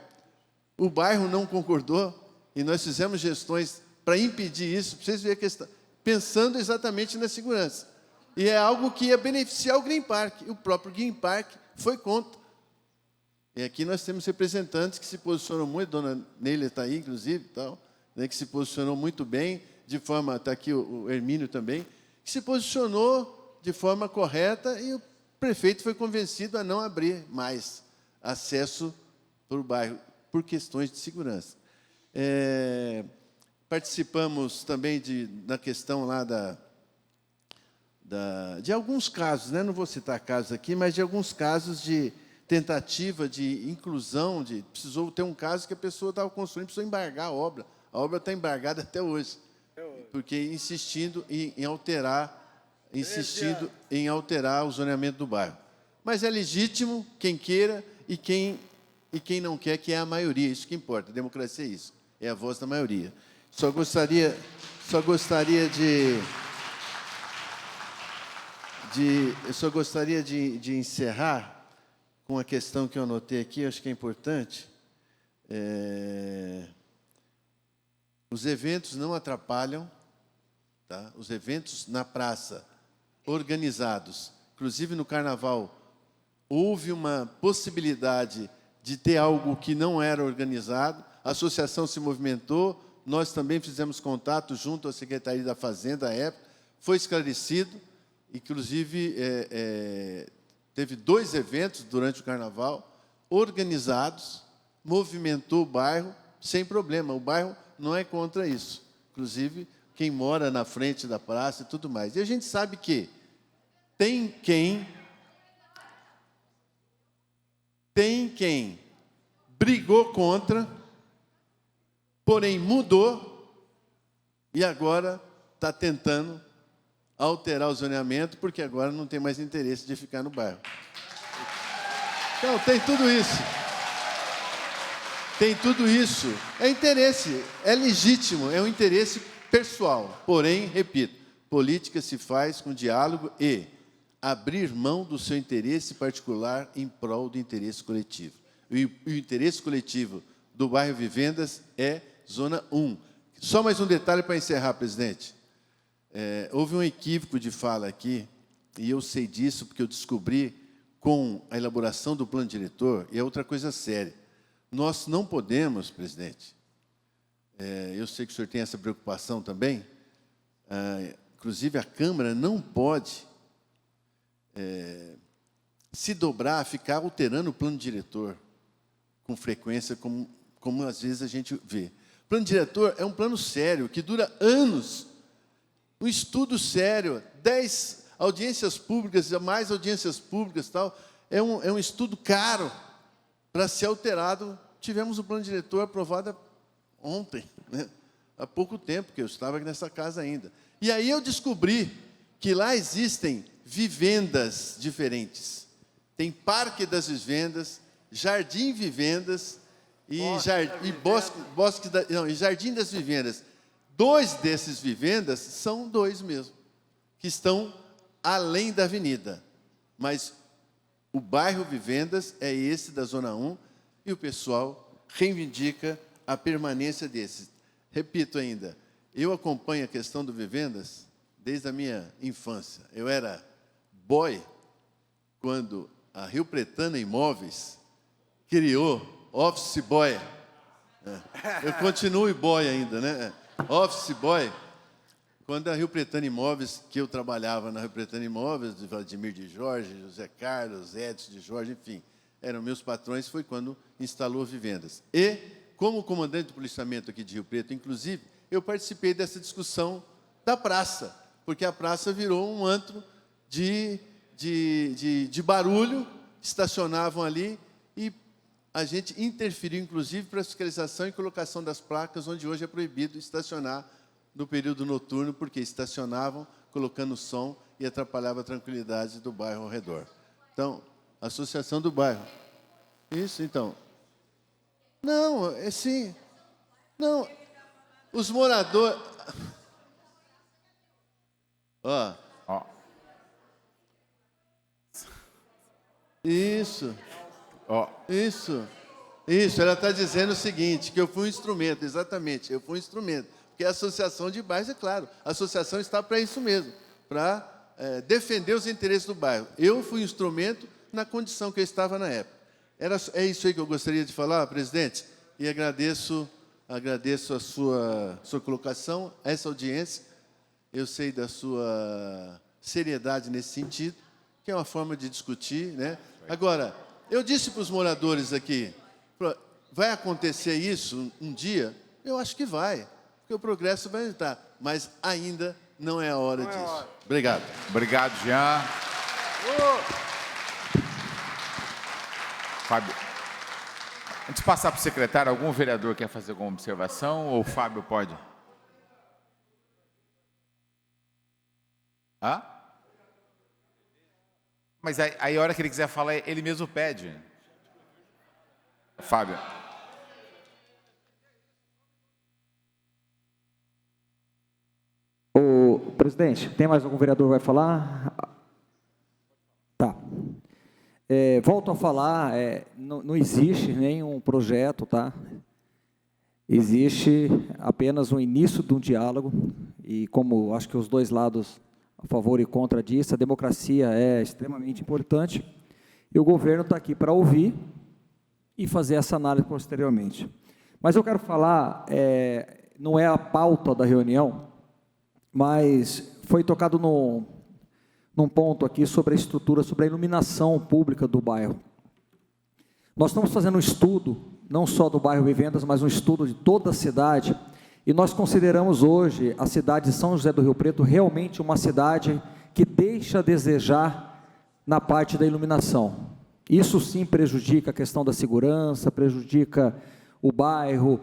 J: O bairro não concordou e nós fizemos gestões para impedir isso, para vocês verem a questão, pensando exatamente na segurança. E é algo que ia beneficiar o Green Park. O próprio Green Park foi contra. E aqui nós temos representantes que se posicionam muito, a dona Neila está aí, inclusive, tal, né, que se posicionou muito bem, de forma, está aqui o Hermínio também, que se posicionou de forma correta, e o prefeito foi convencido a não abrir mais acesso para o bairro, por questões de segurança. Participamos também da questão lá de alguns casos, né? Não vou citar casos aqui, mas de alguns casos de tentativa de inclusão, precisou ter um caso que a pessoa estava construindo, precisou embargar a obra está embargada até hoje, porque insistindo em alterar o zoneamento do bairro. Mas é legítimo quem queira e quem não quer, que é a maioria, isso que importa, a democracia é isso, é a voz da maioria. Só gostaria de encerrar com a questão que eu anotei aqui, acho que é importante. Os eventos não atrapalham, tá? Os eventos na praça, organizados, inclusive no Carnaval, houve uma possibilidade de ter algo que não era organizado, a associação se movimentou, nós também fizemos contato junto à Secretaria da Fazenda à época, foi esclarecido, inclusive teve 2 eventos durante o Carnaval, organizados, movimentou o bairro sem problema. O bairro não é contra isso. Inclusive, quem mora na frente da praça e tudo mais. E a gente sabe que tem quem brigou contra, porém mudou, e agora está tentando alterar o zoneamento, porque agora não tem mais interesse de ficar no bairro. Então, tem tudo isso. Tem tudo isso. É interesse, é legítimo, é um interesse pessoal. Porém, repito, política se faz com diálogo e abrir mão do seu interesse particular em prol do interesse coletivo. E o interesse coletivo do bairro Vivendas é Zona 1. Só mais um detalhe para encerrar, presidente. Houve um equívoco de fala aqui, e eu sei disso porque eu descobri com a elaboração do plano diretor, e é outra coisa séria. Nós não podemos, presidente, eu sei que o senhor tem essa preocupação também, inclusive a Câmara não pode se dobrar, ficar alterando o plano diretor com frequência, como às vezes a gente vê. O plano diretor é um plano sério, que dura anos, um estudo sério, 10 audiências públicas, mais audiências públicas, tal, é um estudo caro para ser alterado. Tivemos o plano diretor aprovado ontem, né? Há pouco tempo, que eu estava nessa casa ainda. E aí eu descobri que lá existem vivendas diferentes. Tem Parque das Vivendas, Jardim Vivendas e Jardim das Vivendas. 2 desses vivendas são 2 mesmo, que estão além da avenida. Mas o bairro Vivendas é esse da Zona 1 e o pessoal reivindica a permanência desses. Repito ainda, eu acompanho a questão do Vivendas desde a minha infância. Eu era boy quando a Rio Pretana Imóveis criou Office Boy. Eu continuo boy ainda, né? Office Boy. Quando a Rio Pretana Imóveis, que eu trabalhava na Rio Pretana Imóveis, de Vladimir de Jorge, José Carlos, Edson de Jorge, enfim, eram meus patrões, foi quando instalou Vivendas. E, como comandante do policiamento aqui de Rio Preto, inclusive, eu participei dessa discussão da praça, porque a praça virou um antro de barulho, estacionavam ali e a gente interferiu, inclusive, para a fiscalização e colocação das placas, onde hoje é proibido estacionar no período noturno, porque estacionavam colocando som e atrapalhava a tranquilidade do bairro ao redor. Então, associação do bairro. Isso, então. Não, é sim. Não, os moradores... Ó. Isso. Isso, ela está dizendo o seguinte, que eu fui um instrumento, exatamente, eu fui um instrumento. Porque a associação de bairros, é claro, a associação está para isso mesmo, para defender os interesses do bairro. Eu fui um instrumento na condição que eu estava na época. É isso aí que eu gostaria de falar, presidente, e agradeço a sua colocação, essa audiência. Eu sei da sua seriedade nesse sentido, que é uma forma de discutir, né? Agora, eu disse para os moradores aqui, vai acontecer isso um dia? Eu acho que vai, porque o progresso vai estar, mas ainda não é a hora disso. Obrigado.
A: Obrigado, Jean. Fábio. Antes de passar para o secretário, algum vereador quer fazer alguma observação ou o Fábio pode? Hã? Mas aí a hora que ele quiser falar, ele mesmo pede. Fábio.
B: Ô, presidente, tem mais algum vereador que vai falar? Tá. Volto a falar, não existe nenhum projeto, tá? Existe apenas o início de um diálogo, e como acho que os dois lados a favor e contra disso, a democracia é extremamente importante, e o governo está aqui para ouvir e fazer essa análise posteriormente. Mas eu quero falar, não é a pauta da reunião, mas foi tocado no num ponto aqui sobre a estrutura, sobre a iluminação pública do bairro. Nós estamos fazendo um estudo, não só do bairro Vivendas, mas um estudo de toda a cidade, e nós consideramos hoje a cidade de São José do Rio Preto realmente uma cidade que deixa a desejar na parte da iluminação. Isso sim prejudica a questão da segurança, prejudica o bairro,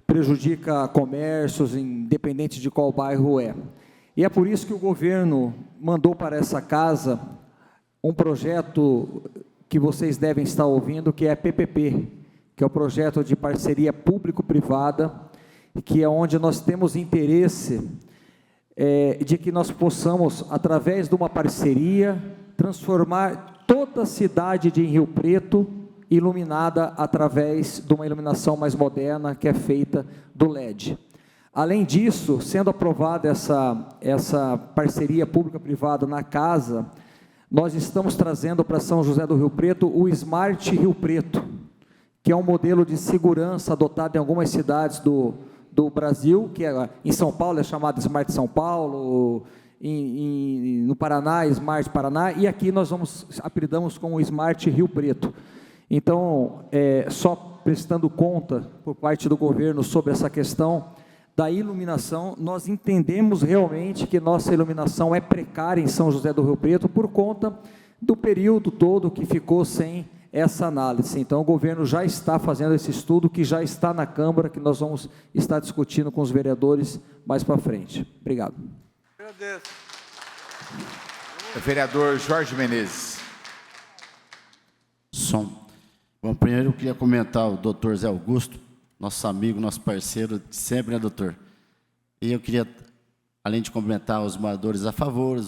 B: prejudica comércios, independente de qual bairro é. E é por isso que o governo mandou para essa casa um projeto que vocês devem estar ouvindo, que é PPP, que é o projeto de parceria público-privada, que é onde nós temos interesse de que nós possamos, através de uma parceria, transformar toda a cidade de Rio Preto iluminada através de uma iluminação mais moderna, que é feita do LED. Além disso, sendo aprovada essa parceria pública-privada na casa, nós estamos trazendo para São José do Rio Preto o Smart Rio Preto, que é um modelo de segurança adotado em algumas cidades do Brasil, que em São Paulo é chamado Smart São Paulo, no Paraná, Smart Paraná, e aqui nós apelidamos com o Smart Rio Preto. Então, só prestando conta por parte do governo sobre essa questão da iluminação, nós entendemos realmente que nossa iluminação é precária em São José do Rio Preto por conta do período todo que ficou sem essa análise. Então, o governo já está fazendo esse estudo, que já está na Câmara, que nós vamos estar discutindo com os vereadores mais para frente. Obrigado.
D: Agradeço.
A: Vereador Jorge Menezes.
K: Bom, primeiro eu queria comentar o doutor Zé Augusto, nosso amigo, nosso parceiro de sempre, né, doutor? E eu queria, além de cumprimentar os moradores a favor,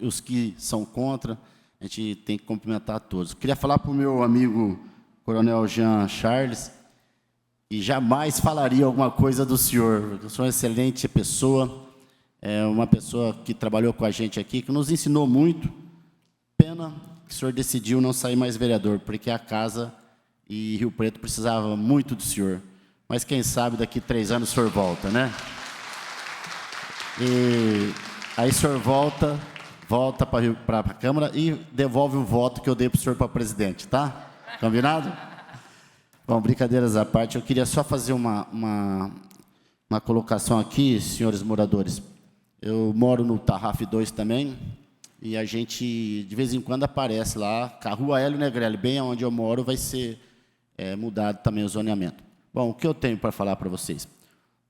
K: os que são contra, a gente tem que cumprimentar todos. Queria falar para o meu amigo Coronel Jean Charles, que jamais falaria alguma coisa do senhor. Eu sou uma excelente pessoa, uma pessoa que trabalhou com a gente aqui, que nos ensinou muito. Pena que o senhor decidiu não sair mais vereador, porque a casa e Rio Preto precisava muito do senhor. Mas quem sabe daqui 3 anos o senhor volta, né? E aí o senhor volta para a Câmara e devolve o voto que eu dei para o senhor para presidente, tá? Combinado? Bom, brincadeiras à parte, eu queria só fazer uma colocação aqui, senhores moradores. Eu moro no Tarraf 2 também, e a gente, de vez em quando, aparece lá, a rua Hélio Negrelli, bem onde eu moro, vai ser mudado também o zoneamento. Bom, o que eu tenho para falar para vocês?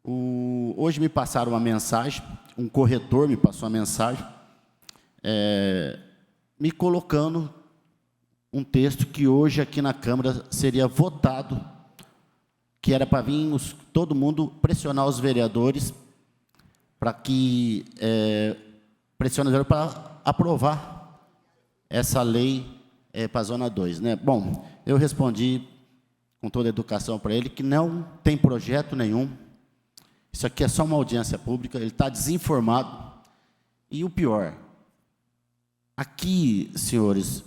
K: Hoje me passaram uma mensagem, um corretor me passou uma mensagem, me colocando um texto que hoje aqui na Câmara seria votado, que era para vir todo mundo pressionar os vereadores para que pressione os vereadores para aprovar essa lei para a Zona 2. Né? Bom, eu respondi com toda a educação para ele que não tem projeto nenhum, isso aqui é só uma audiência pública, ele está desinformado. E o pior, aqui, senhores,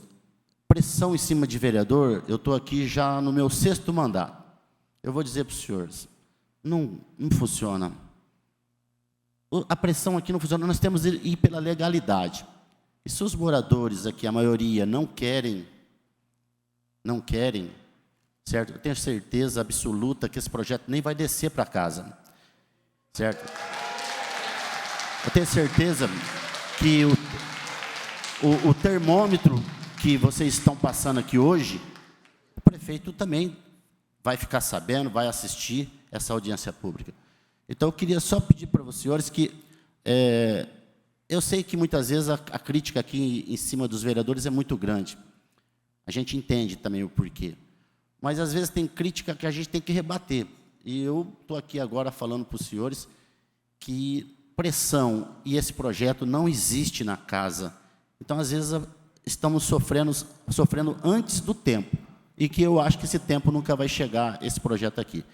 K: pressão em cima de vereador, eu estou aqui já no meu 6º mandato. Eu vou dizer para os senhores, não funciona. A pressão aqui não funciona, nós temos que ir pela legalidade. E se os moradores aqui, a maioria, não querem, certo? Eu tenho certeza absoluta que esse projeto nem vai descer para casa, certo? Eu tenho certeza que o termômetro que vocês estão passando aqui hoje, o prefeito também vai ficar sabendo, vai assistir essa audiência pública. Então, eu queria só pedir para os senhores que... eu sei que muitas vezes a crítica aqui em cima dos vereadores é muito grande. A gente entende também o porquê. Mas, às vezes, tem crítica que a gente tem que rebater. E eu estou aqui agora falando para os senhores que pressão e esse projeto não existe na casa. Então, às vezes, estamos sofrendo antes do tempo. E que eu acho que esse tempo nunca vai chegar, esse projeto aqui.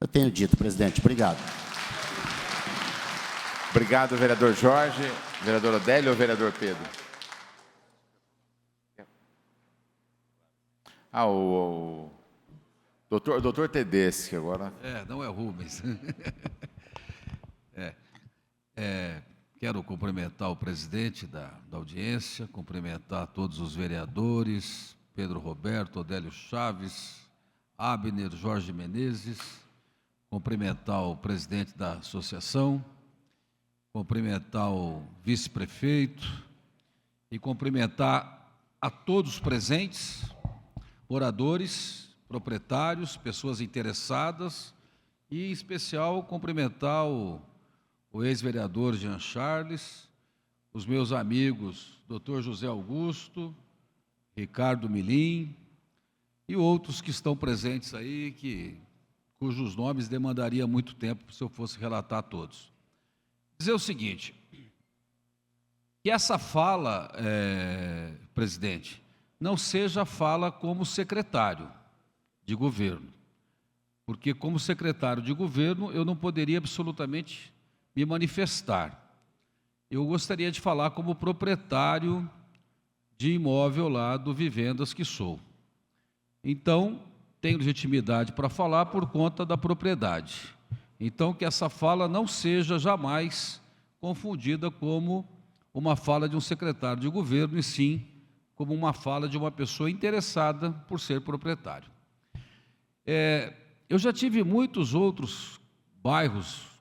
K: Eu tenho dito, presidente. Obrigado.
A: Obrigado, vereador Jorge. Vereador Odélio ou vereador Pedro? O doutor Tedeschi agora.
L: Não é o Rubens. quero cumprimentar o presidente da audiência, cumprimentar todos os vereadores, Pedro Roberto, Odélio Chaves, Abner, Jorge Menezes, cumprimentar o presidente da associação, cumprimentar o vice-prefeito e cumprimentar a todos os presentes, moradores, proprietários, pessoas interessadas e, em especial, cumprimentar o ex-vereador Jean Charles, os meus amigos Dr. José Augusto, Ricardo Milim e outros que estão presentes aí, cujos nomes demandaria muito tempo se eu fosse relatar todos. Dizer o seguinte, que essa fala, presidente, não seja fala como secretário de governo, porque como secretário de governo eu não poderia absolutamente me manifestar. Eu gostaria de falar como proprietário de imóvel lá do Vivendas que sou. Então, tenho legitimidade para falar por conta da propriedade. Então, que essa fala não seja jamais confundida como uma fala de um secretário de governo, e sim como uma fala de uma pessoa interessada por ser proprietário. Eu já tive muitos outros bairros,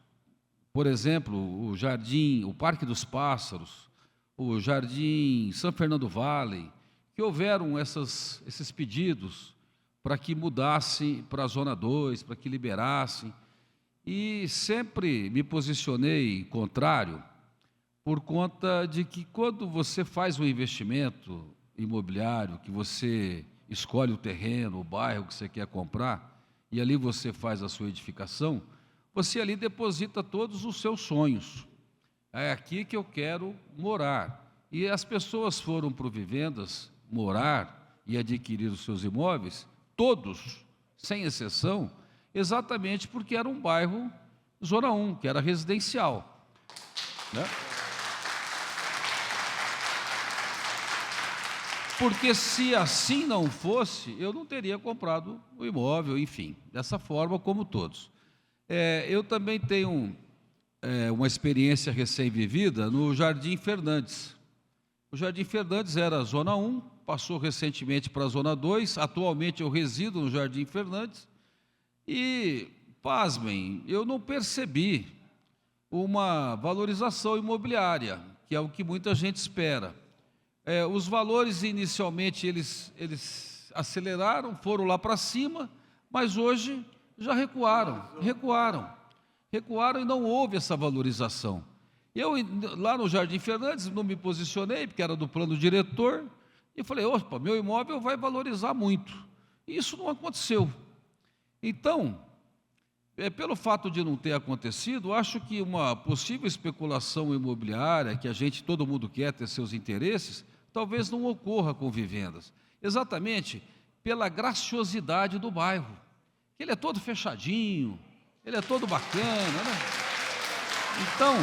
L: por exemplo, o Jardim, o Parque dos Pássaros, o Jardim São Fernando Valley, que houveram esses pedidos para que mudassem para a Zona 2, para que liberassem, e sempre me posicionei contrário, por conta de que quando você faz um investimento imobiliário, que você escolhe o terreno, o bairro que você quer comprar, e ali você faz a sua edificação, você ali deposita todos os seus sonhos. É aqui que eu quero morar. E as pessoas foram para o Vivendas morar e adquirir os seus imóveis, todos, sem exceção, exatamente porque era um bairro Zona 1, que era residencial, né? Porque se assim não fosse, eu não teria comprado o imóvel, enfim, dessa forma como todos. Eu também tenho uma experiência recém-vivida no Jardim Fernandes. O Jardim Fernandes era a Zona 1, passou recentemente para a Zona 2, atualmente eu resido no Jardim Fernandes, e, pasmem, eu não percebi uma valorização imobiliária, que é o que muita gente espera. Os valores inicialmente eles aceleraram, foram lá para cima, mas hoje já recuaram e não houve essa valorização. Eu, lá no Jardim Fernandes, não me posicionei, porque era do plano diretor, e falei, opa, meu imóvel vai valorizar muito. E isso não aconteceu. Então, pelo fato de não ter acontecido, acho que uma possível especulação imobiliária, que todo mundo quer ter seus interesses, talvez não ocorra com Vivendas. Exatamente pela graciosidade do bairro. Ele é todo fechadinho, ele é todo bacana, né? Então,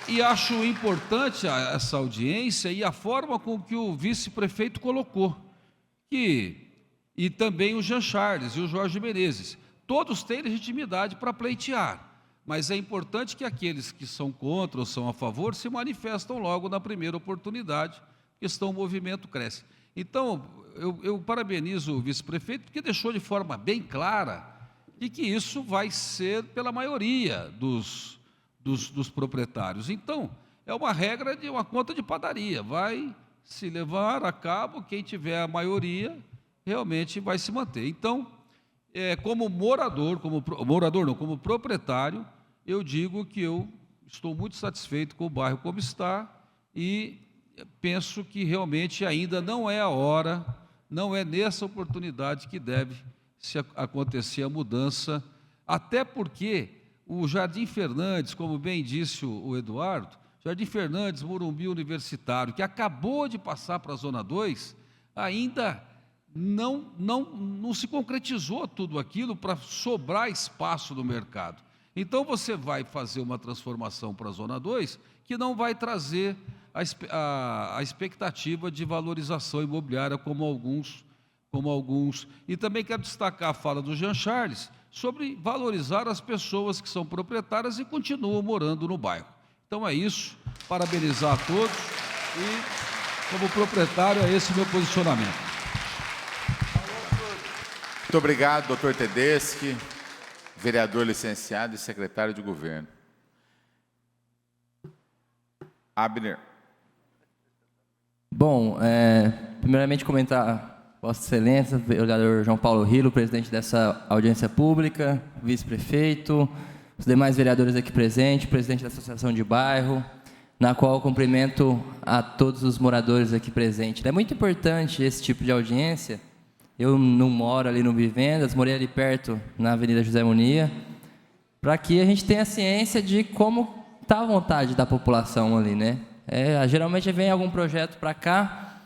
L: e acho importante essa audiência e a forma com que o vice-prefeito colocou, e também o Jean Charles e o Jorge Menezes, todos têm legitimidade para pleitear, mas é importante que aqueles que são contra ou são a favor se manifestam logo na primeira oportunidade, porque senão o movimento cresce. Então, eu parabenizo o vice-prefeito, porque deixou de forma bem clara de que isso vai ser pela maioria dos proprietários. Então, é uma regra de uma conta de padaria, vai se levar a cabo, quem tiver a maioria realmente vai se manter. Então, como como proprietário, eu digo que eu estou muito satisfeito com o bairro como está e penso que realmente ainda não é a hora, não é nessa oportunidade que deve se acontecer a mudança, até porque o Jardim Fernandes, como bem disse o Eduardo, Jardim Fernandes, Morumbi Universitário, que acabou de passar para a Zona 2, ainda não se concretizou tudo aquilo para sobrar espaço no mercado. Então, você vai fazer uma transformação para a Zona 2 que não vai trazer a expectativa de valorização imobiliária como alguns. E também quero destacar a fala do Jean Charles. sobre valorizar as pessoas que são proprietárias e continuam morando no bairro. Então é isso, parabenizar a todos e, como proprietário, é esse meu posicionamento.
A: Muito obrigado, doutor Tedeschi, vereador licenciado e secretário de governo. Abner.
C: Bom, primeiramente comentar Vossa Excelência, vereador João Paulo Rilo, presidente dessa audiência pública, vice-prefeito, os demais vereadores aqui presentes, presidente da Associação de Bairro, na qual eu cumprimento a todos os moradores aqui presentes. É muito importante esse tipo de audiência. Eu não moro ali no Vivendas, morei ali perto, na Avenida José Munia, para que a gente tenha ciência de como está a vontade da população ali, né? Geralmente vem algum projeto para cá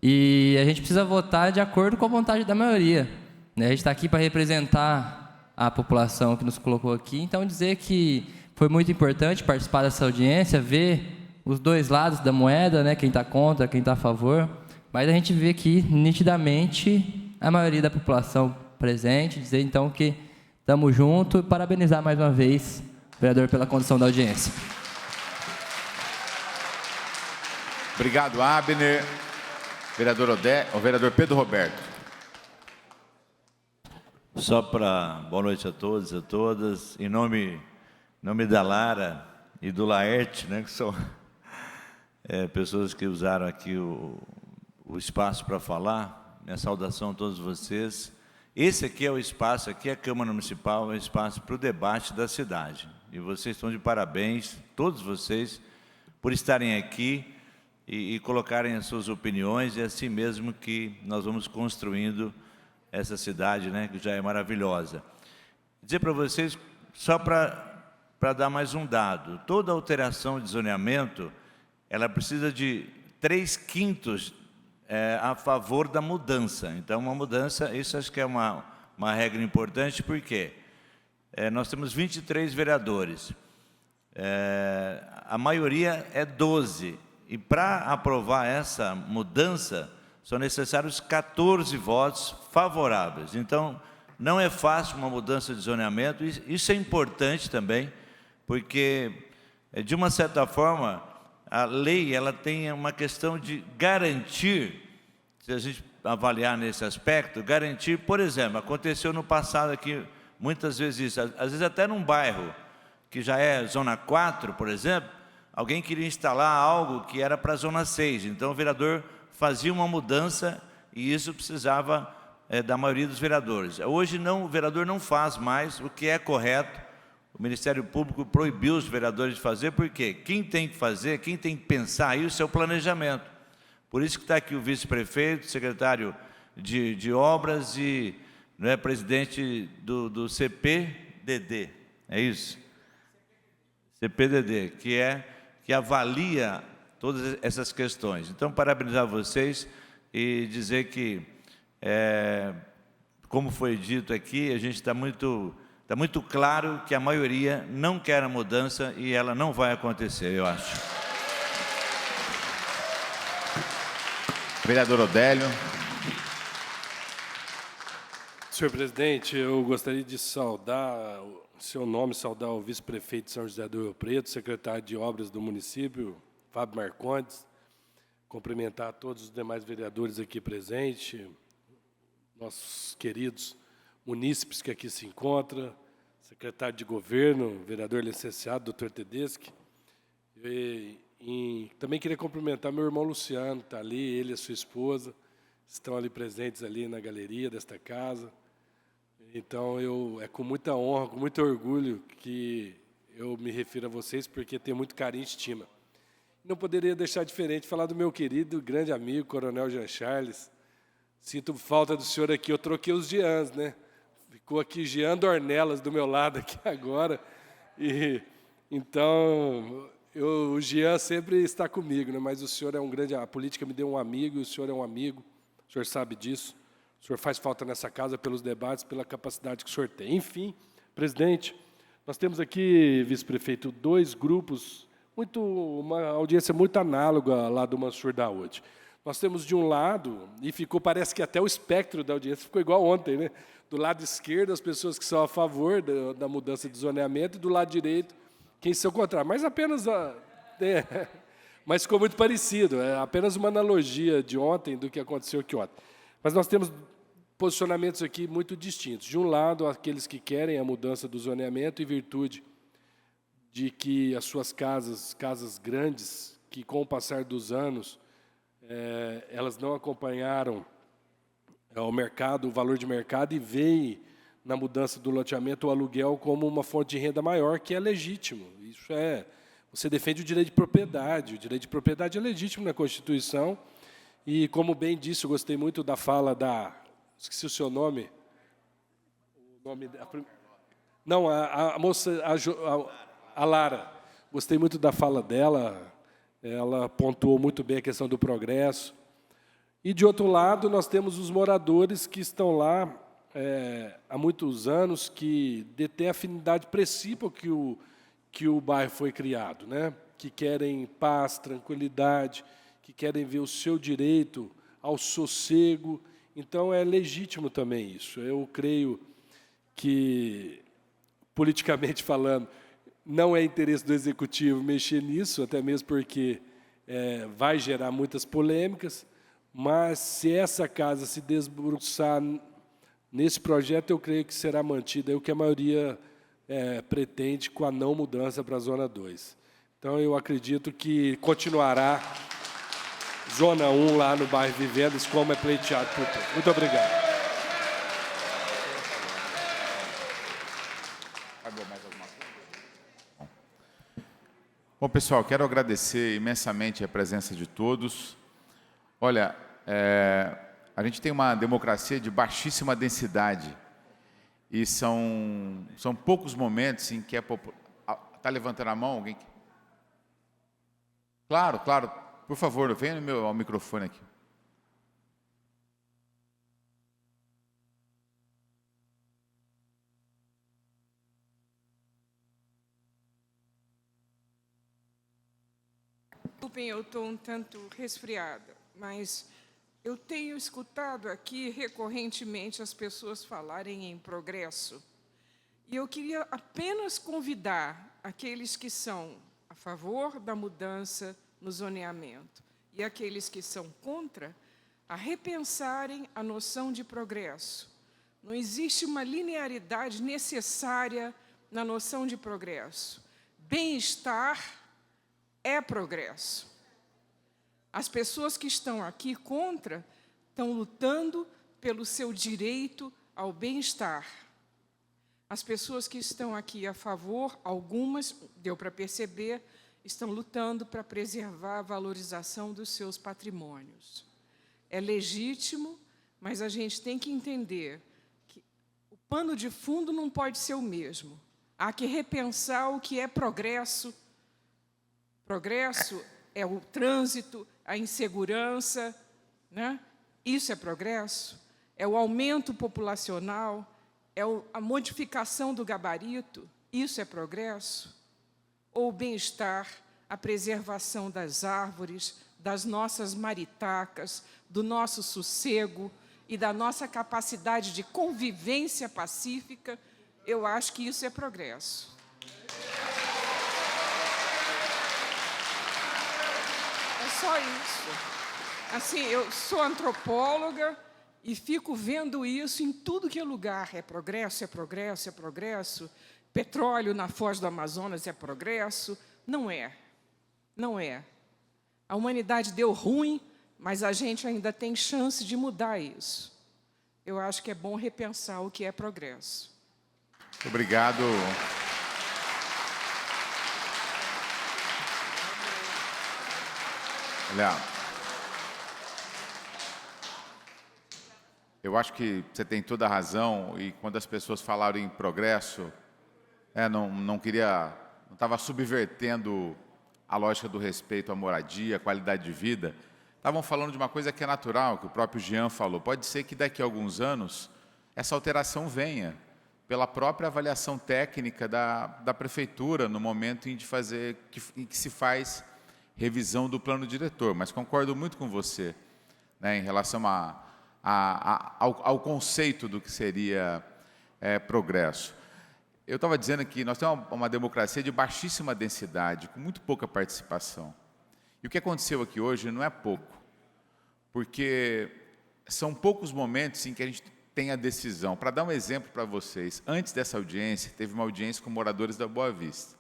C: e a gente precisa votar de acordo com a vontade da maioria, né? A gente está aqui para representar a população que nos colocou aqui, então dizer que foi muito importante participar dessa audiência, ver os dois lados da moeda, né? Quem está contra, quem está a favor, mas a gente vê aqui nitidamente a maioria da população presente, dizer então que estamos juntos e parabenizar mais uma vez o vereador pela condução da audiência.
A: Obrigado, Abner. Vereador Pedro Roberto.
M: Só para... Boa noite a todos e a todas. Em nome da Lara e do Laerte, né, que são pessoas que usaram aqui o espaço para falar, minha saudação a todos vocês. Esse aqui é o espaço, aqui é a Câmara Municipal, é um espaço para o debate da cidade. E vocês estão de parabéns, todos vocês, por estarem aqui e colocarem as suas opiniões, e assim mesmo que nós vamos construindo essa cidade, né, que já é maravilhosa. Dizer para vocês, só para dar mais um dado, toda alteração de zoneamento, ela precisa de 3/5 a favor da mudança. Então, uma mudança, isso acho que é uma regra importante, porque nós temos 23 vereadores, a maioria é 12, e para aprovar essa mudança, são necessários 14 votos favoráveis. Então, não é fácil uma mudança de zoneamento, isso é importante também, porque, de uma certa forma, a lei ela tem uma questão de garantir, se a gente avaliar nesse aspecto, garantir, por exemplo, aconteceu no passado aqui, muitas vezes isso, às vezes até num bairro que já é zona 4, por exemplo, alguém queria instalar algo que era para a zona 6, então o vereador fazia uma mudança e isso precisava da maioria dos vereadores. Hoje não, o vereador não faz mais o que é correto, o Ministério Público proibiu os vereadores de fazer, porque quem tem que fazer, quem tem que pensar isso é o planejamento. Por isso que está aqui o vice-prefeito, secretário de obras e presidente do CPDD, é isso? CPDD, que avalia todas essas questões. Então, parabenizar vocês e dizer que, como foi dito aqui, a gente está muito claro que a maioria não quer a mudança e ela não vai acontecer, eu acho.
A: Vereador Odélio.
N: Senhor presidente, eu gostaria de saudar seu nome, saudar o vice-prefeito de São José do Rio Preto, secretário de obras do município, Fábio Marcondes, cumprimentar todos os demais vereadores aqui presentes, nossos queridos munícipes que aqui se encontram, secretário de governo, vereador licenciado, doutor Tedeschi. E também queria cumprimentar meu irmão Luciano, que está ali, ele e a sua esposa, estão ali presentes ali na galeria desta casa. Então, é com muita honra, com muito orgulho que eu me refiro a vocês, porque tenho muito carinho e estima. Não poderia deixar diferente de falar do meu querido, grande amigo, Coronel Jean Charles. Sinto falta do senhor aqui, eu troquei os Jeans, né? Ficou aqui Jean Dornelas do meu lado aqui agora. Então, o Jean sempre está comigo, né? Mas o senhor é um grande... A política me deu um amigo, e o senhor é um amigo, o senhor sabe disso. O senhor faz falta nessa casa pelos debates, pela capacidade que o senhor tem. Enfim, presidente, nós temos aqui, vice-prefeito, 2 grupos, uma audiência muito análoga lá do Mansur Daoud. Nós temos de um lado, e ficou, parece que até o espectro da audiência ficou igual ontem, né? Do lado esquerdo, as pessoas que são a favor da mudança de zoneamento, e do lado direito, quem são contra. Mas apenas... mas ficou muito parecido, é apenas uma analogia de ontem do que aconteceu aqui ontem. Mas nós temos posicionamentos aqui muito distintos. De um lado, aqueles que querem a mudança do zoneamento em virtude de que as suas casas grandes, que com o passar dos anos, elas não acompanharam o mercado, o valor de mercado, e veem na mudança do loteamento o aluguel como uma fonte de renda maior, que é legítimo. Isso você defende o direito de propriedade. O direito de propriedade é legítimo na Constituição. E, como bem disse, eu gostei muito da fala da... Esqueci o seu nome. Não, a moça, a Lara. Gostei muito da fala dela. Ela pontuou muito bem a questão do progresso. E, de outro lado, nós temos os moradores que estão lá há muitos anos, que detêm afinidade principal que o bairro foi criado, né? Que querem paz, tranquilidade, que querem ver o seu direito ao sossego. Então, é legítimo também isso. Eu creio que, politicamente falando, não é interesse do Executivo mexer nisso, até mesmo porque vai gerar muitas polêmicas, mas se essa casa se desbruçar nesse projeto, eu creio que será mantida. É o que a maioria pretende com a não mudança para a Zona 2. Então, eu acredito que continuará Zona 1 lá no bairro Vivendas, como é pleiteado por todos. Muito obrigado.
A: Bom, pessoal, quero agradecer imensamente a presença de todos. Olha, a gente tem uma democracia de baixíssima densidade e são poucos momentos em que a população... Está levantando a mão alguém? Claro, claro. Por favor, venha ao microfone aqui.
O: Desculpem, eu estou um tanto resfriada, mas eu tenho escutado aqui recorrentemente as pessoas falarem em progresso. E eu queria apenas convidar aqueles que são a favor da mudança no zoneamento e aqueles que são contra a repensarem a noção de progresso. Não existe uma linearidade necessária na noção de progresso. Bem-estar é progresso. As pessoas que estão aqui contra estão lutando pelo seu direito ao bem-estar. As pessoas que estão aqui a favor, algumas, deu para perceber, estão lutando para preservar a valorização dos seus patrimônios. É legítimo, mas a gente tem que entender que o pano de fundo não pode ser o mesmo. Há que repensar o que é progresso. Progresso é o trânsito, a insegurança, né? Isso é progresso. É o aumento populacional, é a modificação do gabarito, isso é progresso. Ou o bem-estar, a preservação das árvores, das nossas maritacas, do nosso sossego e da nossa capacidade de convivência pacífica, eu acho que isso é progresso. É só isso. Assim, eu sou antropóloga e fico vendo isso em tudo que é lugar. É progresso, é progresso, é progresso. Petróleo na foz do Amazonas é progresso. Não é. Não é. A humanidade deu ruim, mas a gente ainda tem chance de mudar isso. Eu acho que é bom repensar o que é progresso.
A: Obrigado. Olha, eu acho que você tem toda a razão, e quando as pessoas falaram em progresso, não estava subvertendo a lógica do respeito à moradia, à qualidade de vida. Estavam falando de uma coisa que é natural, que o próprio Jean falou. Pode ser que daqui a alguns anos essa alteração venha pela própria avaliação técnica da prefeitura no momento em que se faz revisão do plano diretor. Mas concordo muito com você. né, em relação ao conceito do que seria progresso. Eu estava dizendo que nós temos uma democracia de baixíssima densidade, com muito pouca participação. E o que aconteceu aqui hoje não é pouco, porque são poucos momentos em que a gente tem a decisão. Para dar um exemplo para vocês, antes dessa audiência, teve uma audiência com moradores da Boa Vista.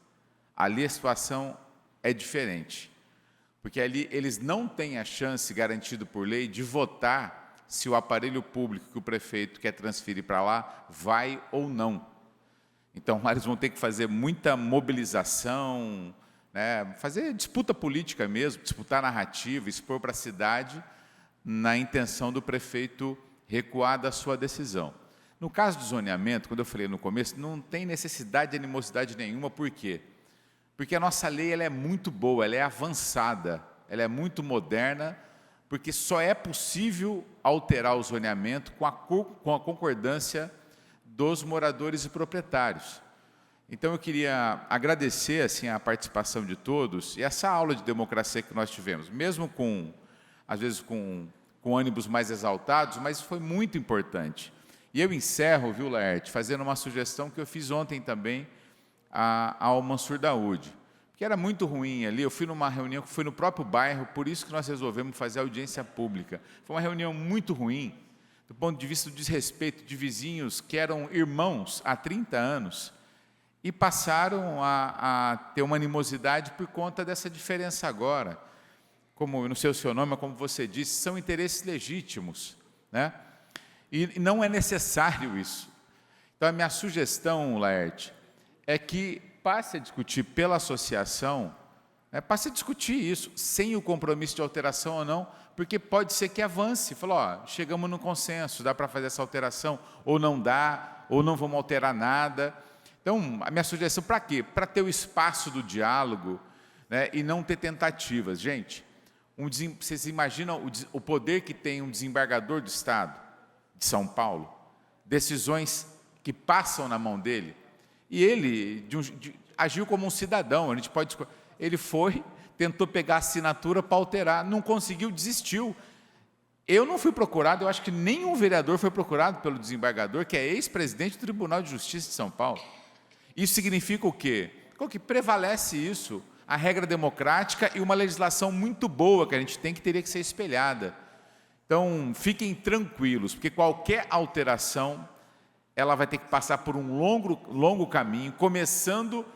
A: Ali a situação é diferente, porque ali eles não têm a chance, garantido por lei, de votar se o aparelho público que o prefeito quer transferir para lá vai ou não. Então, lá eles vão ter que fazer muita mobilização, né, fazer disputa política mesmo, disputar narrativa, expor para a cidade, na intenção do prefeito recuar da sua decisão. No caso do zoneamento, quando eu falei no começo, não tem necessidade de animosidade nenhuma, por quê? Porque a nossa lei ela é muito boa, ela é avançada, ela é muito moderna, porque só é possível alterar o zoneamento com a concordância dos moradores e proprietários. Então, eu queria agradecer assim, a participação de todos e essa aula de democracia que nós tivemos, mesmo às vezes com ânimos mais exaltados, mas foi muito importante. E eu encerro, viu, Laerte, fazendo uma sugestão que eu fiz ontem também ao Mansur Daoud, que era muito ruim ali. Eu fui numa reunião que foi no próprio bairro, por isso que nós resolvemos fazer audiência pública. Foi uma reunião muito ruim, do ponto de vista do desrespeito de vizinhos que eram irmãos há 30 anos e passaram a ter uma animosidade por conta dessa diferença agora. Como, eu não sei o seu nome, mas como você disse, são interesses legítimos, né? E não é necessário isso. Então, a minha sugestão, Laerte, é que passe a discutir pela associação, né, passe a discutir isso, sem o compromisso de alteração ou não, porque pode ser que avance. Falou, ó, chegamos no consenso, dá para fazer essa alteração, ou não dá, ou não vamos alterar nada. Então, a minha sugestão, para quê? Para ter o espaço do diálogo, né, e não ter tentativas. Gente, vocês imaginam o poder que tem um desembargador do Estado de São Paulo? Decisões que passam na mão dele. E ele agiu como um cidadão. A gente pode, ele foi, tentou pegar a assinatura para alterar, não conseguiu, desistiu. Eu não fui procurado, eu acho que nenhum vereador foi procurado pelo desembargador, que é ex-presidente do Tribunal de Justiça de São Paulo. Isso significa o quê? Que prevalece isso, a regra democrática e uma legislação muito boa que a gente tem, que teria que ser espelhada. Então, fiquem tranquilos, porque qualquer alteração, ela vai ter que passar por um longo caminho, começando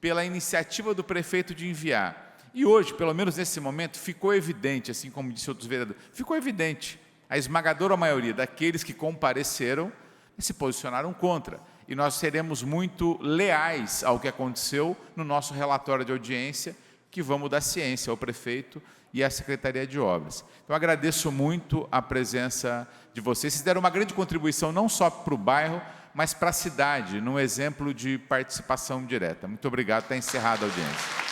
A: pela iniciativa do prefeito de enviar. E hoje, pelo menos nesse momento, ficou evidente, assim como disse outros vereadores, ficou evidente, a esmagadora maioria daqueles que compareceram se posicionaram contra. E nós seremos muito leais ao que aconteceu no nosso relatório de audiência, que vamos dar ciência ao prefeito e à Secretaria de Obras. Então, agradeço muito a presença de vocês. Vocês deram uma grande contribuição, não só para o bairro, mas para a cidade, num exemplo de participação direta. Muito obrigado, está encerrada a audiência.